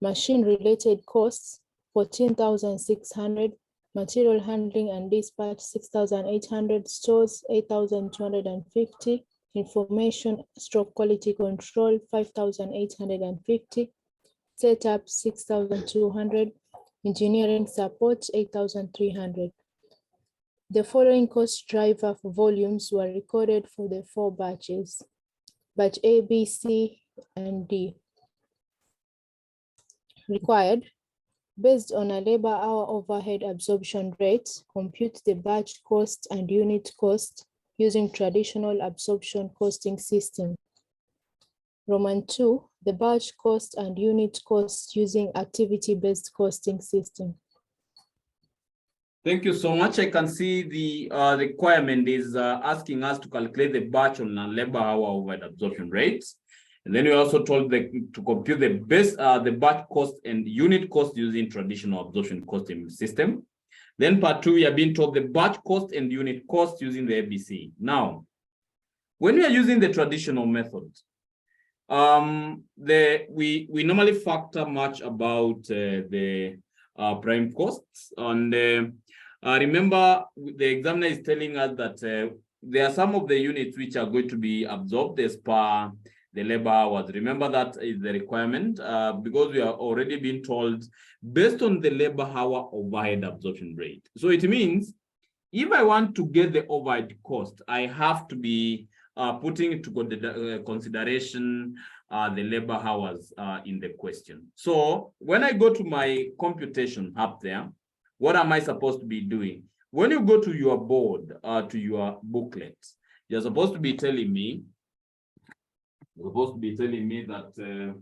Machine-related costs, 14,600, material handling and dispatch, 6,800, stores, 8,250, information/quality control, 5,850, setup, 6,200, engineering support, 8,300. The following cost driver for volumes were recorded for the 4 batches, batch A, B, C, and D. Required, based on a labor hour overhead absorption rate, compute the batch cost and unit cost using traditional absorption costing system. Roman 2, the batch cost and unit cost using activity-based costing system. Thank you so much. I can see the requirement is asking us to calculate the batch on a labor hour overhead absorption rates. And then we also told to compute the batch cost and unit cost using traditional absorption costing system. Then part 2, we are being told the batch cost and unit cost using the ABC. Now, when we are using the traditional method, we normally factor much about the prime costs. And remember, the examiner is telling us that there are some of the units which are going to be absorbed as per the labor hours. Remember, that is the requirement because we are already being told based on the labor hour overhead absorption rate. So it means if I want to get the overhead cost, I have to be putting into consideration the labor hours in the question. So when I go to my computation up there, what am I supposed to be doing? When you go to your board, to your booklet, you're supposed to be telling me, that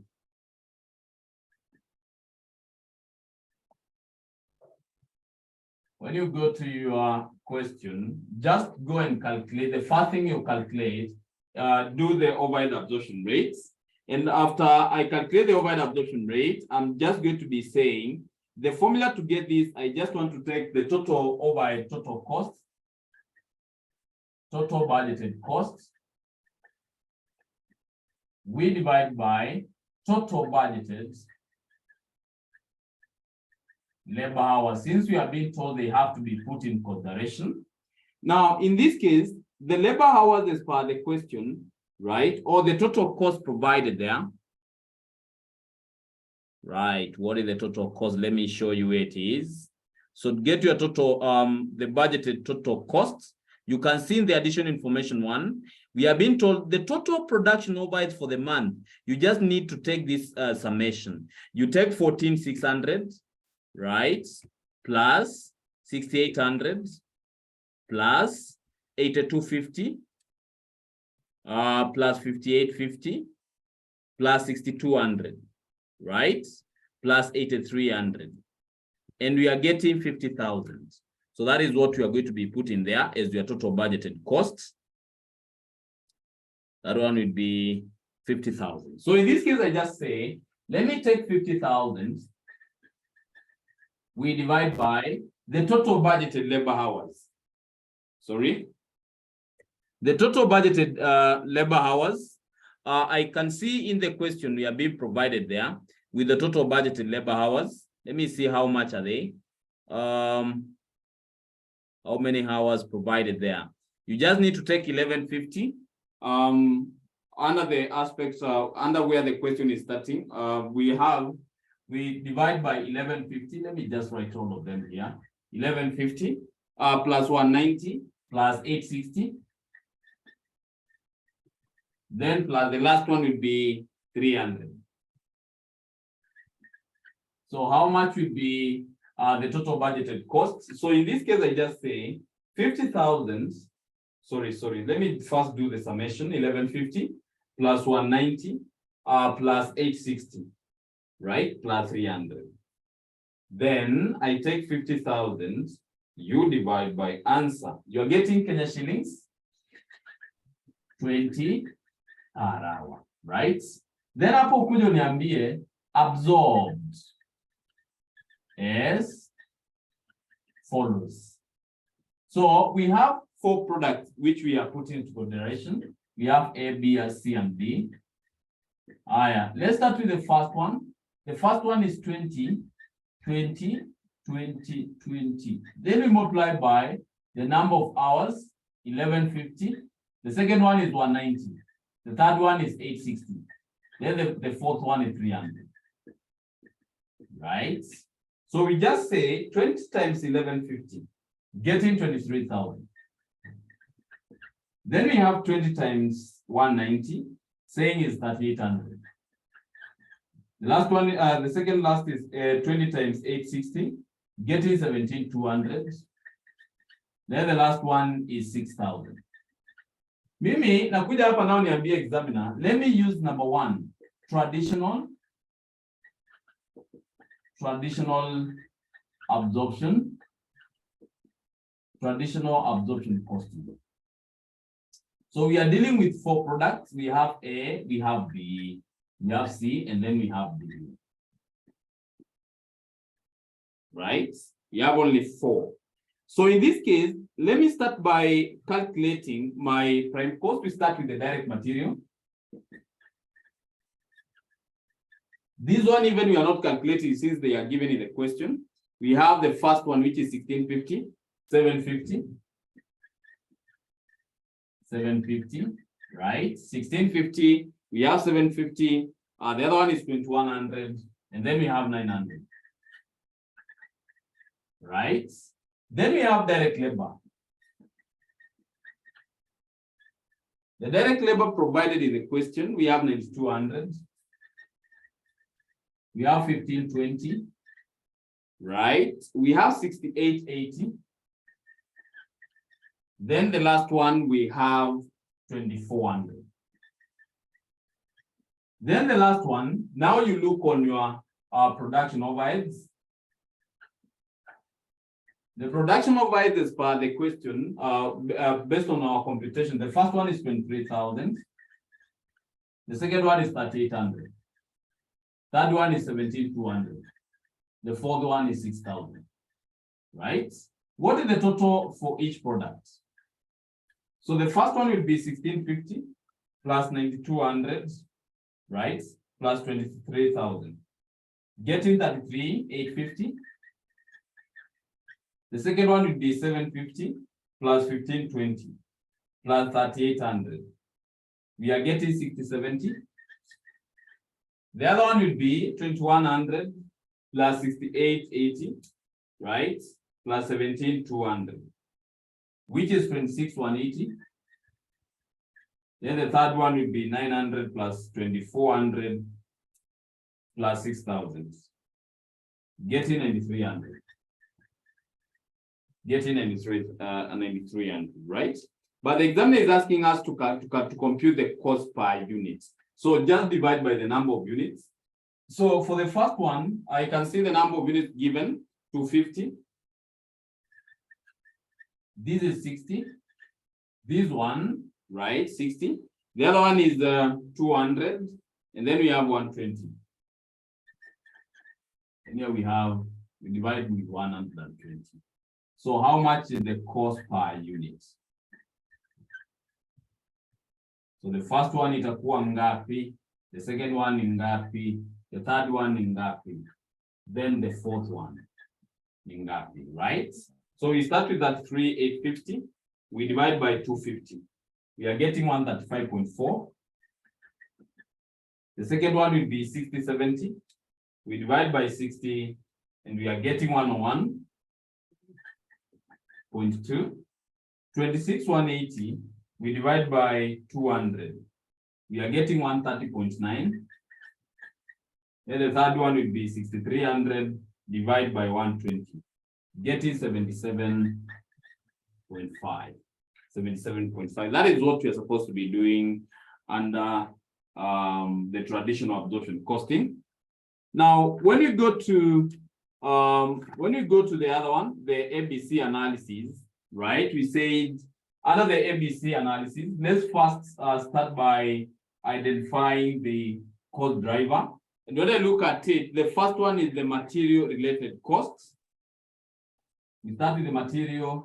when you go to your question, just go and calculate. The first thing you calculate, do the overhead absorption rates. And after I calculate the overhead absorption rate, I'm just going to be saying the formula to get this, I just want to take the total overhead, total cost, total budgeted cost. We divide by total budgeted labor hours, since we are being told they have to be put in consideration. Now, in this case, the labor hours as per the question, right? Or the total cost provided there. Right, what is the total cost? Let me show you where it is. So to get your total, the budgeted total costs, you can see in the additional information one, we are being told the total production overhead for the month. You just need to take this summation. You take 14,600, right? Plus 6,800, plus 8,250, plus 5,850, plus 6,200, right? Plus 8,300. And we are getting 50,000. So that is what we are going to be putting there as your total budgeted costs. That one would be 50,000. So in this case, I just say, let me take 50,000. We divide by the total budgeted labor hours. Sorry. The total budgeted labor hours, I can see in the question we are being provided there with the total budgeted labor hours. Let me see how much are they. How many hours provided there? You just need to take 1150. Under the aspects under where the question is starting, we divide by 1150. Let me just write all of them here. 1150 plus 190 plus 860. Then plus the last one will be 300. So how much would be the total budgeted cost? So in this case, I just say 50,000. Sorry. Let me first do the summation. 1150 plus 190 plus 860, right? Plus 300. Then I take 50,000. You divide by answer. You're getting Kenya shillings 20 per hour, right? Then hapo kuja niambie absorbed as follows. So we have 4 products which we are putting into consideration. We have A, B, C, and D. Let's start with the first one. The first one is 20, 20, 20, 20. Then we multiply by the number of hours, 1150. The second one is 190. The third one is 860. Then the fourth one is 300. Right? So we just say 20 times 1150, getting 23,000. Then we have 20 times 190, saying is 3,800. The last one, the second last is 20 times 860, getting 17,200. Then the last one is 6,000. Mimi, nakuja hapa nao niambie examiner, let me use number 1, traditional absorption costing. So we are dealing with 4 products. We have A, we have B, we have C, and then we have D. Right? We have only 4. So in this case, let me start by calculating my prime cost. We start with the direct material. This one, even we are not calculating since they are given in the question. We have the first one, which is 1650, 750. 750, right? 1650, we have 750. The other one is 2100, and then we have 900. Right? Then we have direct labor. The direct labor provided in the question, we have 9200. We have 1520. Right? We have 6880. Then the last one, we have 2400. Then the last one, now you look on your production overheads. The production overheads as per the question, based on our computation, the first one is 23,000. The second one is 3,800. Third one is 17,200. The fourth one is 6,000. Right? What is the total for each product? So the first one will be 1,650 plus 9,200, right? Plus 23,000. Getting 33,850. The second one will be 750 plus 1,520 plus 3,800. We are getting 6070. The other one will be 2,100 plus 6,880, right? Plus 17,200, which is 26,180. Then the third one will be 900 plus 2,400 plus 6,000, getting 9,300. Getting 9,300, right? But the examiner is asking us to compute the cost per unit. So just divide by the number of units. So for the first one, I can see the number of units given, 250. This is 60. This one, right, 60. The other one is 200. And then we have 120. And here we divide with 120. So how much is the cost per unit? So the first one itakuwa ngapi, the second one ni ngapi, the third one ni ngapi, then the fourth one ni ngapi, right? So we start with that 3,850, we divide by 250. We are getting 135.4. The second one will be 6070. We divide by 60 and we are getting 101.2. 26,180. We divide by 200. We are getting 130.9. Then the third one will be 6,300 divided by 120, getting 77.5. 77.5. That is what we are supposed to be doing under the traditional absorption costing. Now, when you go to the other one, the ABC analysis, right? We said under the ABC analysis, let's first start by identifying the cost driver. And when I look at it, the first one is the material related costs. We start with the material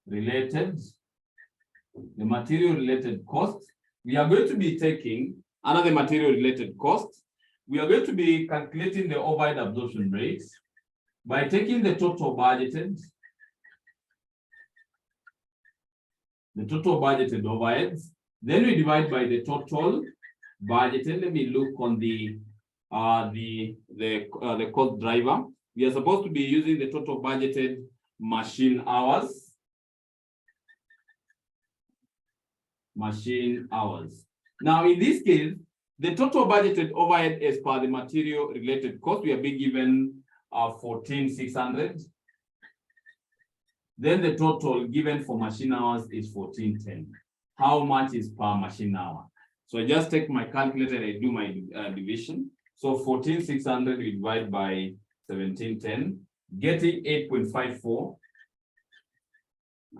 related. The material related cost. We are going to be taking another material related cost. We are going to be calculating the overhead absorption rates by taking the total budgeted overheads. Then we divide by the total budgeted. Let me look on the cost driver. We are supposed to be using the total budgeted machine hours. Now, in this case, the total budgeted overhead as per the material related cost, we are being given 14,600. Then the total given for machine hours is 1410. How much is per machine hour? So I just take my calculator and I do my division. So 14,600 we divide by 1710, getting 8.54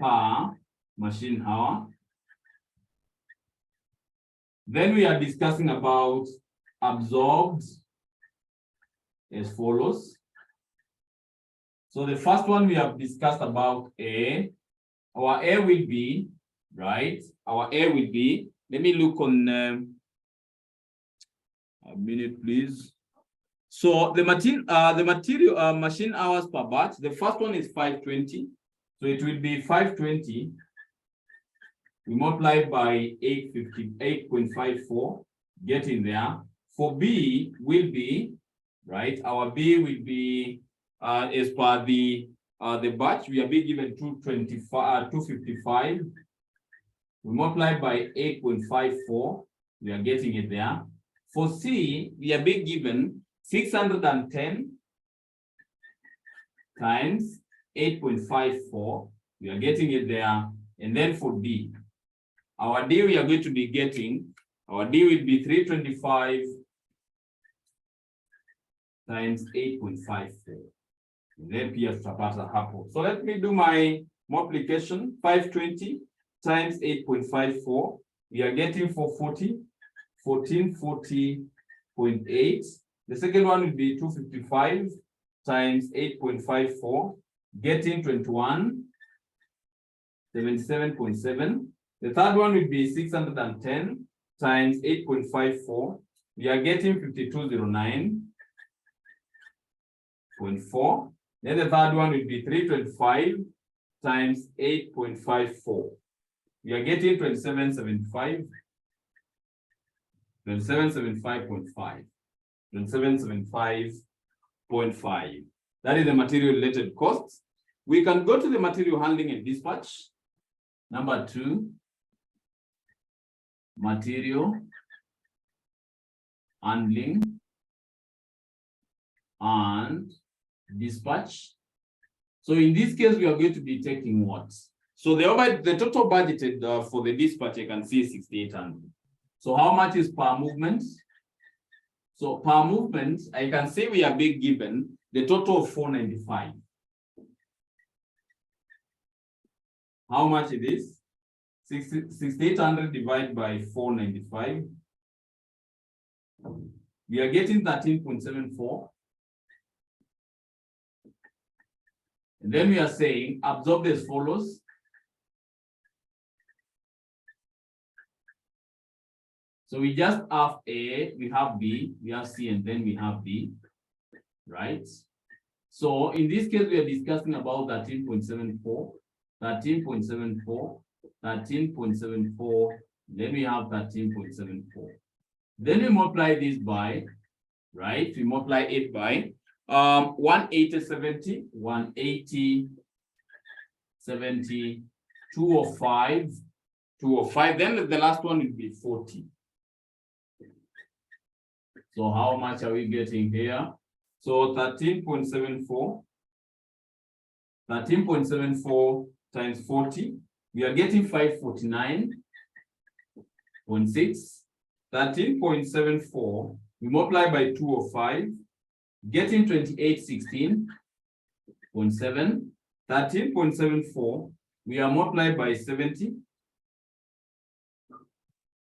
per machine hour. Then we are discussing about absorbed as follows. So the first one we have discussed about A. Our A will be, right? Our A will be, let me look on a minute, please. So the material machine hours per batch, the first one is 520. So it will be 520. We multiply by 8.54, get in there. For B will be, right? Our B will be as per the batch, we are being given 255. We multiply by 8.54, we are getting it there. For C, we are being given 610 times 8.54, we are getting it there. And then for D, our D we are going to be getting, our D will be 325 times 8.54. Then pia tutapata hapo. So let me do my multiplication. 520 times 8.54. we are getting 440, 1440.8. The second one will be 255 times 8.54, getting 2177.7. The third one will be 610 times 8.54. We are getting 5209.4. Then the third one will be 325 times 8.54. We are getting 2775. 2775.5. 2775.5. That is the material related costs. We can go to the material handling and dispatch. Number 2, material handling and dispatch. So in this case, we are going to be taking what? So the total budgeted for the dispatch, I can see 6,800. So how much is per movement? So per movement, I can say we are being given the total of 495. How much it is? 6,800 divided by 495. We are getting 13.74. And then we are saying absorb as follows. So we just have A, we have B, we have C, and then we have D, right? So in this case, we are discussing about 13.74, 13.74, 13.74, then we have 13.74. Then we multiply this by, right? We multiply it by 180, 70, 180, 70, 205, 205. Then the last one will be 40. So how much are we getting here? So 13.74, 13.74 times 40, we are getting 549.6. 13.74, we multiply by 205, getting 2816.7. 13.74, we are multiplied by 70,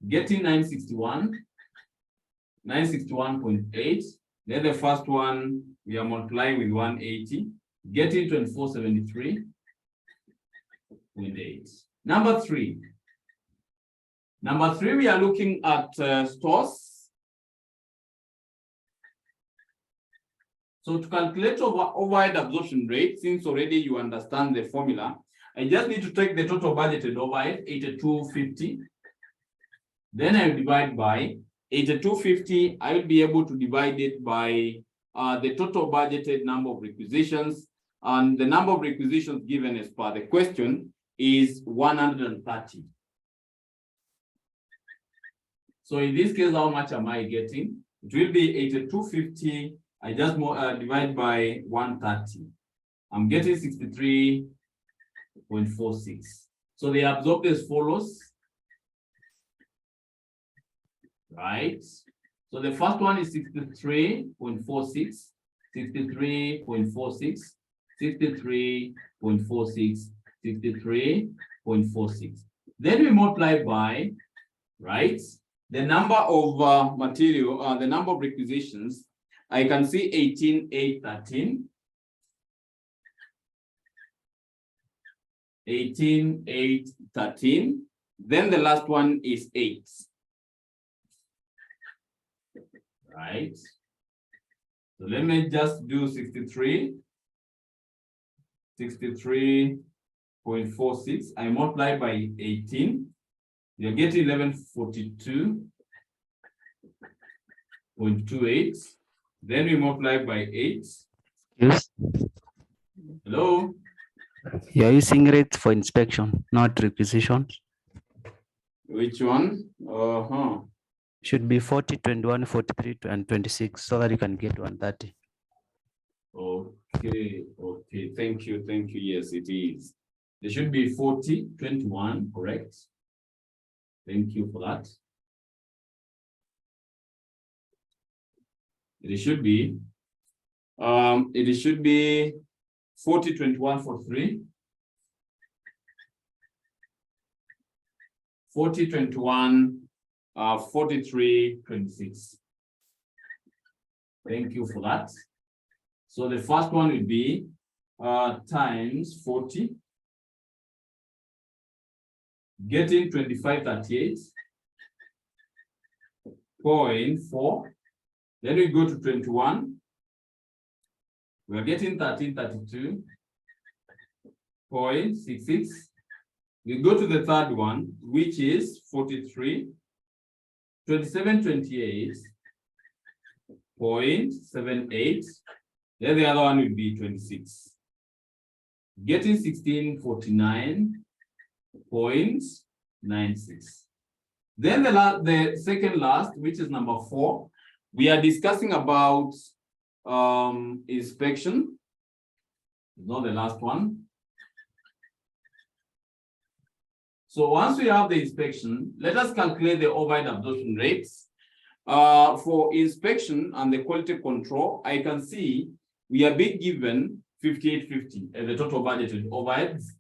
getting 961.8. Then the first one, we are multiplying with 180, getting 2473.8. Number 3. Number 3, we are looking at stores. So to calculate overhead absorption rate, since already you understand the formula, I just need to take the total budgeted overhead, 8250. Then I will divide by 8250. I will be able to divide it by the total budgeted number of requisitions. And the number of requisitions given as per the question is 130. So in this case, how much am I getting? It will be 8250. I just divide by 130. I'm getting 63.46. So they absorb as follows. Right? So the first one is 63.46, 63.46, 63.46, 63.46. Then we multiply by, right, the number of material, the number of requisitions. I can see 18,813. 18,813. Then the last one is 8. Right. So let me just do 63.46. I multiply by 18. You're getting 1142.28. Then we multiply by 8. Yes. Hello. You're using rates for inspection, not requisitions. Which one? Should be 40, 21, 43, and 26, so that you can get 130. Okay. Thank you. Yes, it is. There should be 40, 21, correct? Thank you for that. It should be 40, 21, 43. 40, 21, 43, 26. Thank you for that. So the first one would be times 40, getting 2538.4. Then we go to 21. We are getting 1332.66. We go to the third one, which is 43, 2728.78. Then the other one will be 26. Getting 1649.96. Then the second last, which is number 4, we are discussing about inspection. Not the last one. So once we have the inspection, let us calculate the overhead absorption rates. For inspection and the quality control, I can see we are being given 5850 as the total budgeted overheads.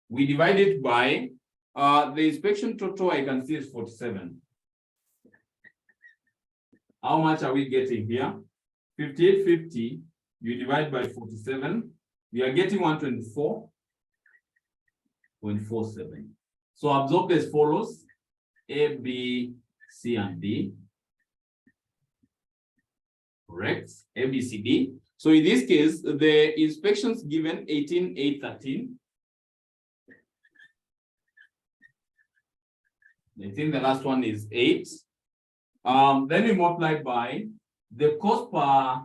We divide it by the inspection total, I can see is 47. How much are we getting here? 5850, you divide by 47, we are getting 124.47. So absorb as follows: A, B, C, and D. Correct? A, B, C, D. So in this case, the inspections given 18,813. I think the last one is 8. Then we multiply by the cost per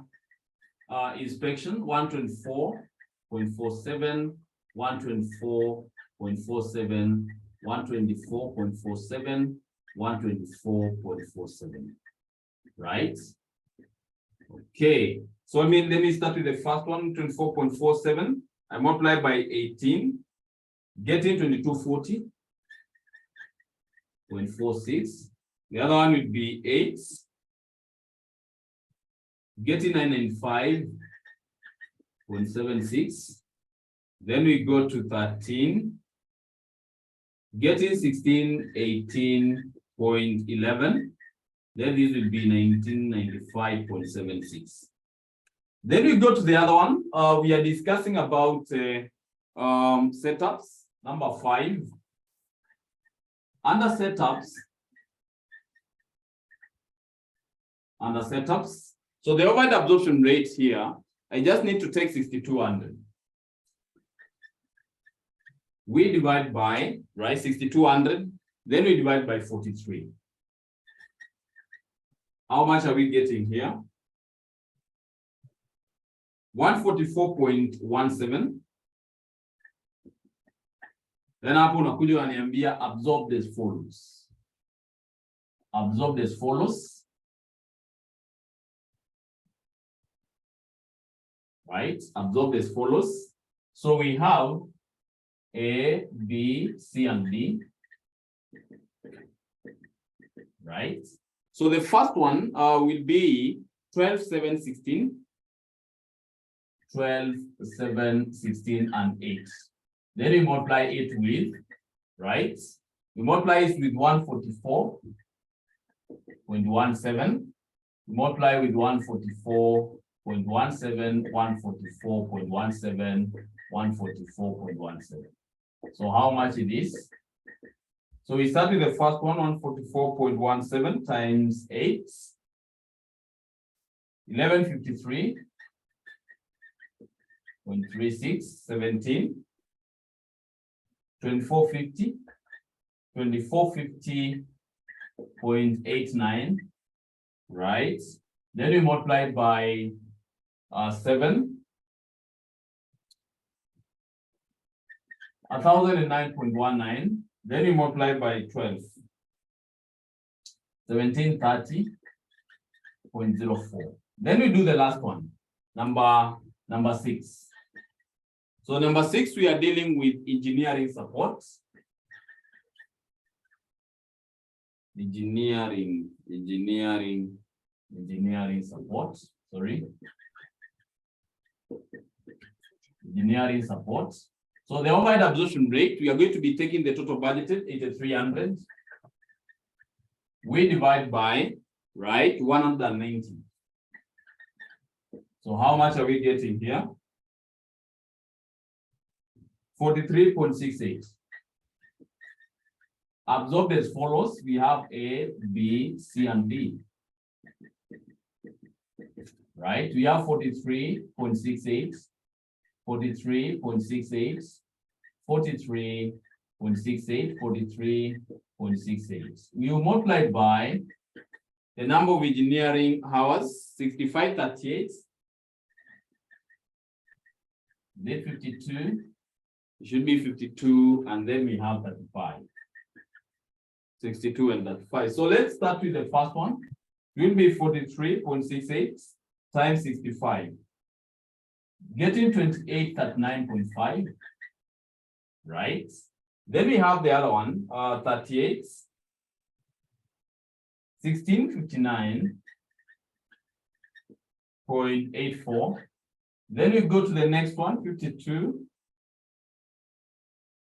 inspection, 124.47, 124.47, 124.47, 124.47. Right? Okay. So let me start with the first one, 24.47. I multiply by 18, getting 2240.46. The other one would be 8, getting 995.76. Then we go to 13, getting 1618.11. Then this will be 1995.76. Then we go to the other one. We are discussing about setups, number 5. Under setups, so the overhead absorption rate here, I just need to take 6200. We divide by, right, 6200, then we divide by 43. How much are we getting here? 144.17. Then hapo unakuja unaniambia absorb as follows. Absorb as follows. Right, absorb as follows. So we have A, B, C, and D. Right. So the first one will be 12, 7, 16. 12, 7, 16, and 8. Then we multiply it with, right? We multiply it with 144.17. We multiply with 144.17, 144.17, 144.17. So how much it is? So we start with the first one, 144.17 times 8, 1153.36, 17, 2450, 2450.89, right? Then we multiply by 7, 1009.19. Then we multiply by 12, 1730.04. Then we do the last one, number 6. So number 6, we are dealing with engineering support. Engineering support, sorry. Engineering support. So the overhead absorption rate, we are going to be taking the total budgeted 8,300. We divide by, right, 190. So how much are we getting here? 43.68. Absorbed as follows. We have A, B, C, and D. Right? We have 43.68, 43.68, 43.68, 43.68. We will multiply by the number of engineering hours, 6538. Then 52. It should be 52, and then we have 35. 62 and 35. So let's start with the first one. It will be 43.68 times 65. Getting 2839.5. Right? Then we have the other one, 38. 1659.84. Then we go to the next one, 52.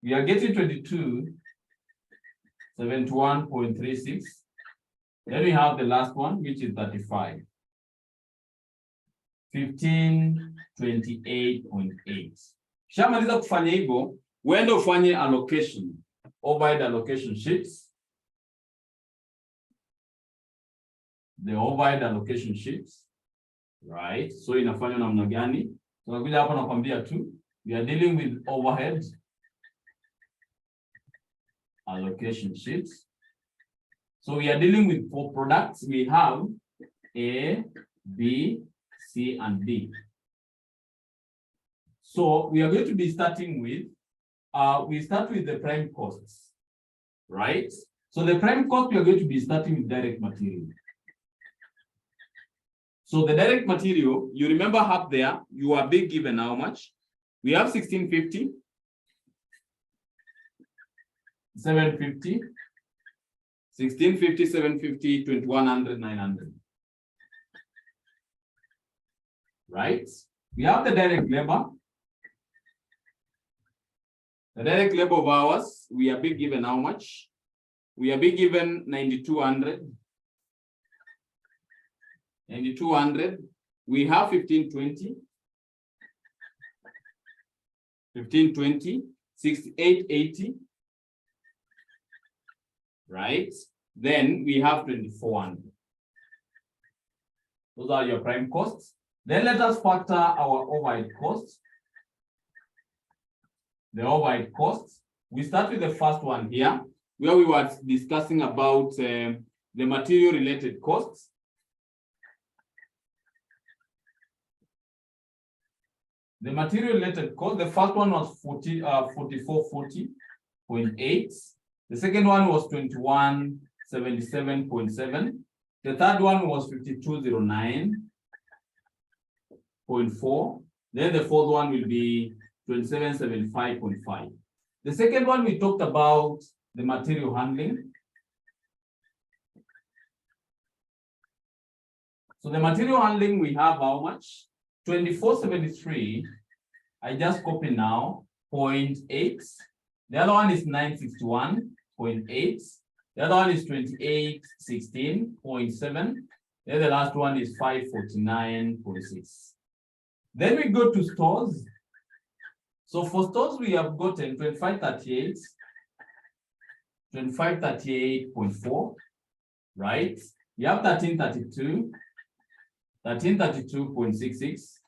We are getting 2271.36. Then we have the last one, which is 35. 1528.8. Shamaliza kufanya hivyo, uende ufanye allocation, overhead allocation sheets. The overhead allocation sheets, right? So inafanywa namna gani? Tunakuja hapa nakwambia tu, we are dealing with overhead allocation sheets. So we are dealing with 4 products. We have A, B, C, and D. So we are going to be starting with, we start with the prime costs, right? So the prime cost, we are going to be starting with direct material. So the direct material, you remember up there, you are being given how much? We have 1650, 750, 1650, 750, 2100, 900. Right? We have the direct labor. The direct labor of ours, we are being given how much? We are being given 9200. 9200. We have 1520. 1520, 6880. Right? Then we have 2400. Those are your prime costs. Then let us factor our overhead costs. The overhead costs. We start with the first one here, where we were discussing about the material related costs. The material related cost, the first one was 4440.8. The second one was 2177.7. The third one was 5209.4. Then the fourth one will be 2775.5. The second one, we talked about the material handling. So the material handling, we have how much? 2473. I just copy now, 0.8. The other one is 961.8. The other one is 2816.7. Then the last one is 549.6. Then we go to stores. So for stores, we have gotten 2538, 2538.4, right? We have 1332, 1332.66.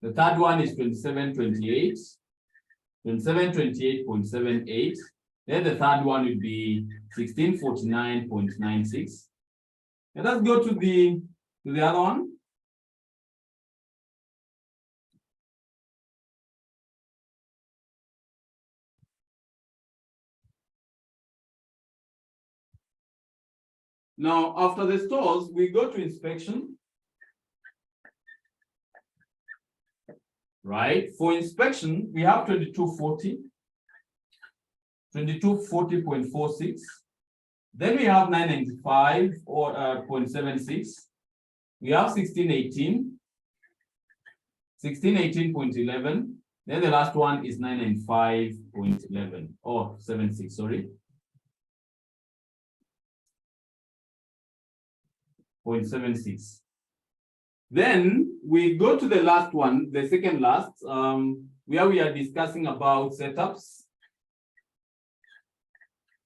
The third one is 2728, 2728.78. Then the third one will be 1649.96. Let us go to the other one. Now, after the stores, we go to inspection. Right? For inspection, we have 2240, 2240.46. Then we have 995 or 0.76. We have 1618, 1618.11. Then the last one is 995.11 or 76, sorry. 0.76. Then we go to the last one, the second last, where we are discussing about setups.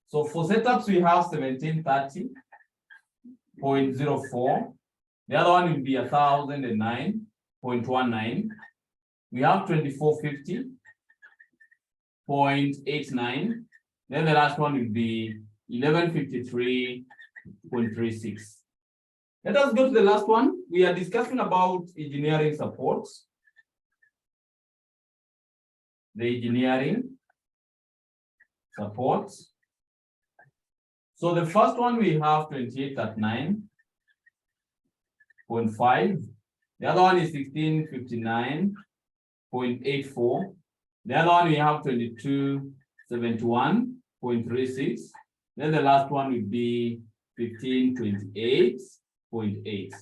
So for setups, we have 1730.04. The other one will be 1009.19. We have 2450.89. Then the last one will be 1153.36. Let us go to the last one. We are discussing about engineering supports. The engineering supports. So the first one we have 2839.5. The other one is 1659.84. The other one we have 2271.36. Then the last one will be 1528.8.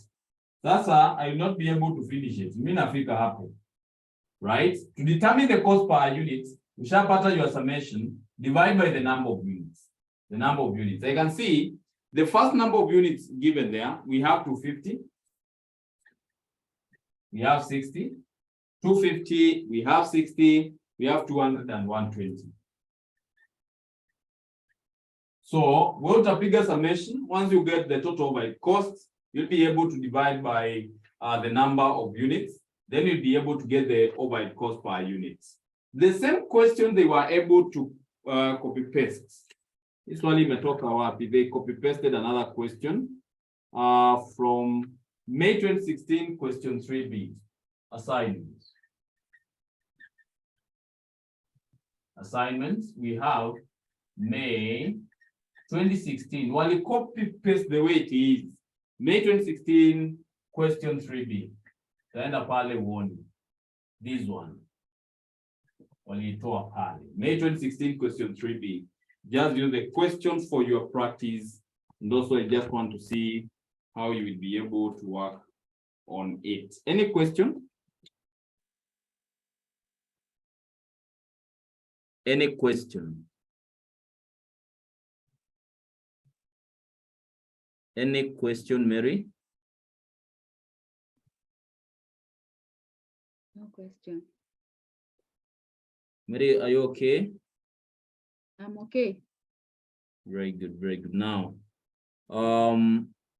Sasa I will not be able to finish it. Mimi nafika hapo. Right? To determine the cost per unit, ushapata your summation, divide by the number of units. The number of units. I can see the first number of units given there, we have 250. We have 60. 250, we have 60, we have 200 and 120. So we'll take a summation. Once you get the total by cost, you'll be able to divide by the number of units. Then you'll be able to get the overhead cost per unit. The same question they were able to copy paste. This one even talk about they copy pasted another question from May 2016, question 3B. Assignments. Assignments, we have May 2016. While you copy paste the way it is, May 2016, question 3B. Then a pale one. This one. While you talk pale. May 2016, question 3B. Just use the questions for your practice. And also, I just want to see how you will be able to work on it. Any question? Any question? Any question, Mary? No question. Mary, are you okay? I'm okay. Very good, very good. Now,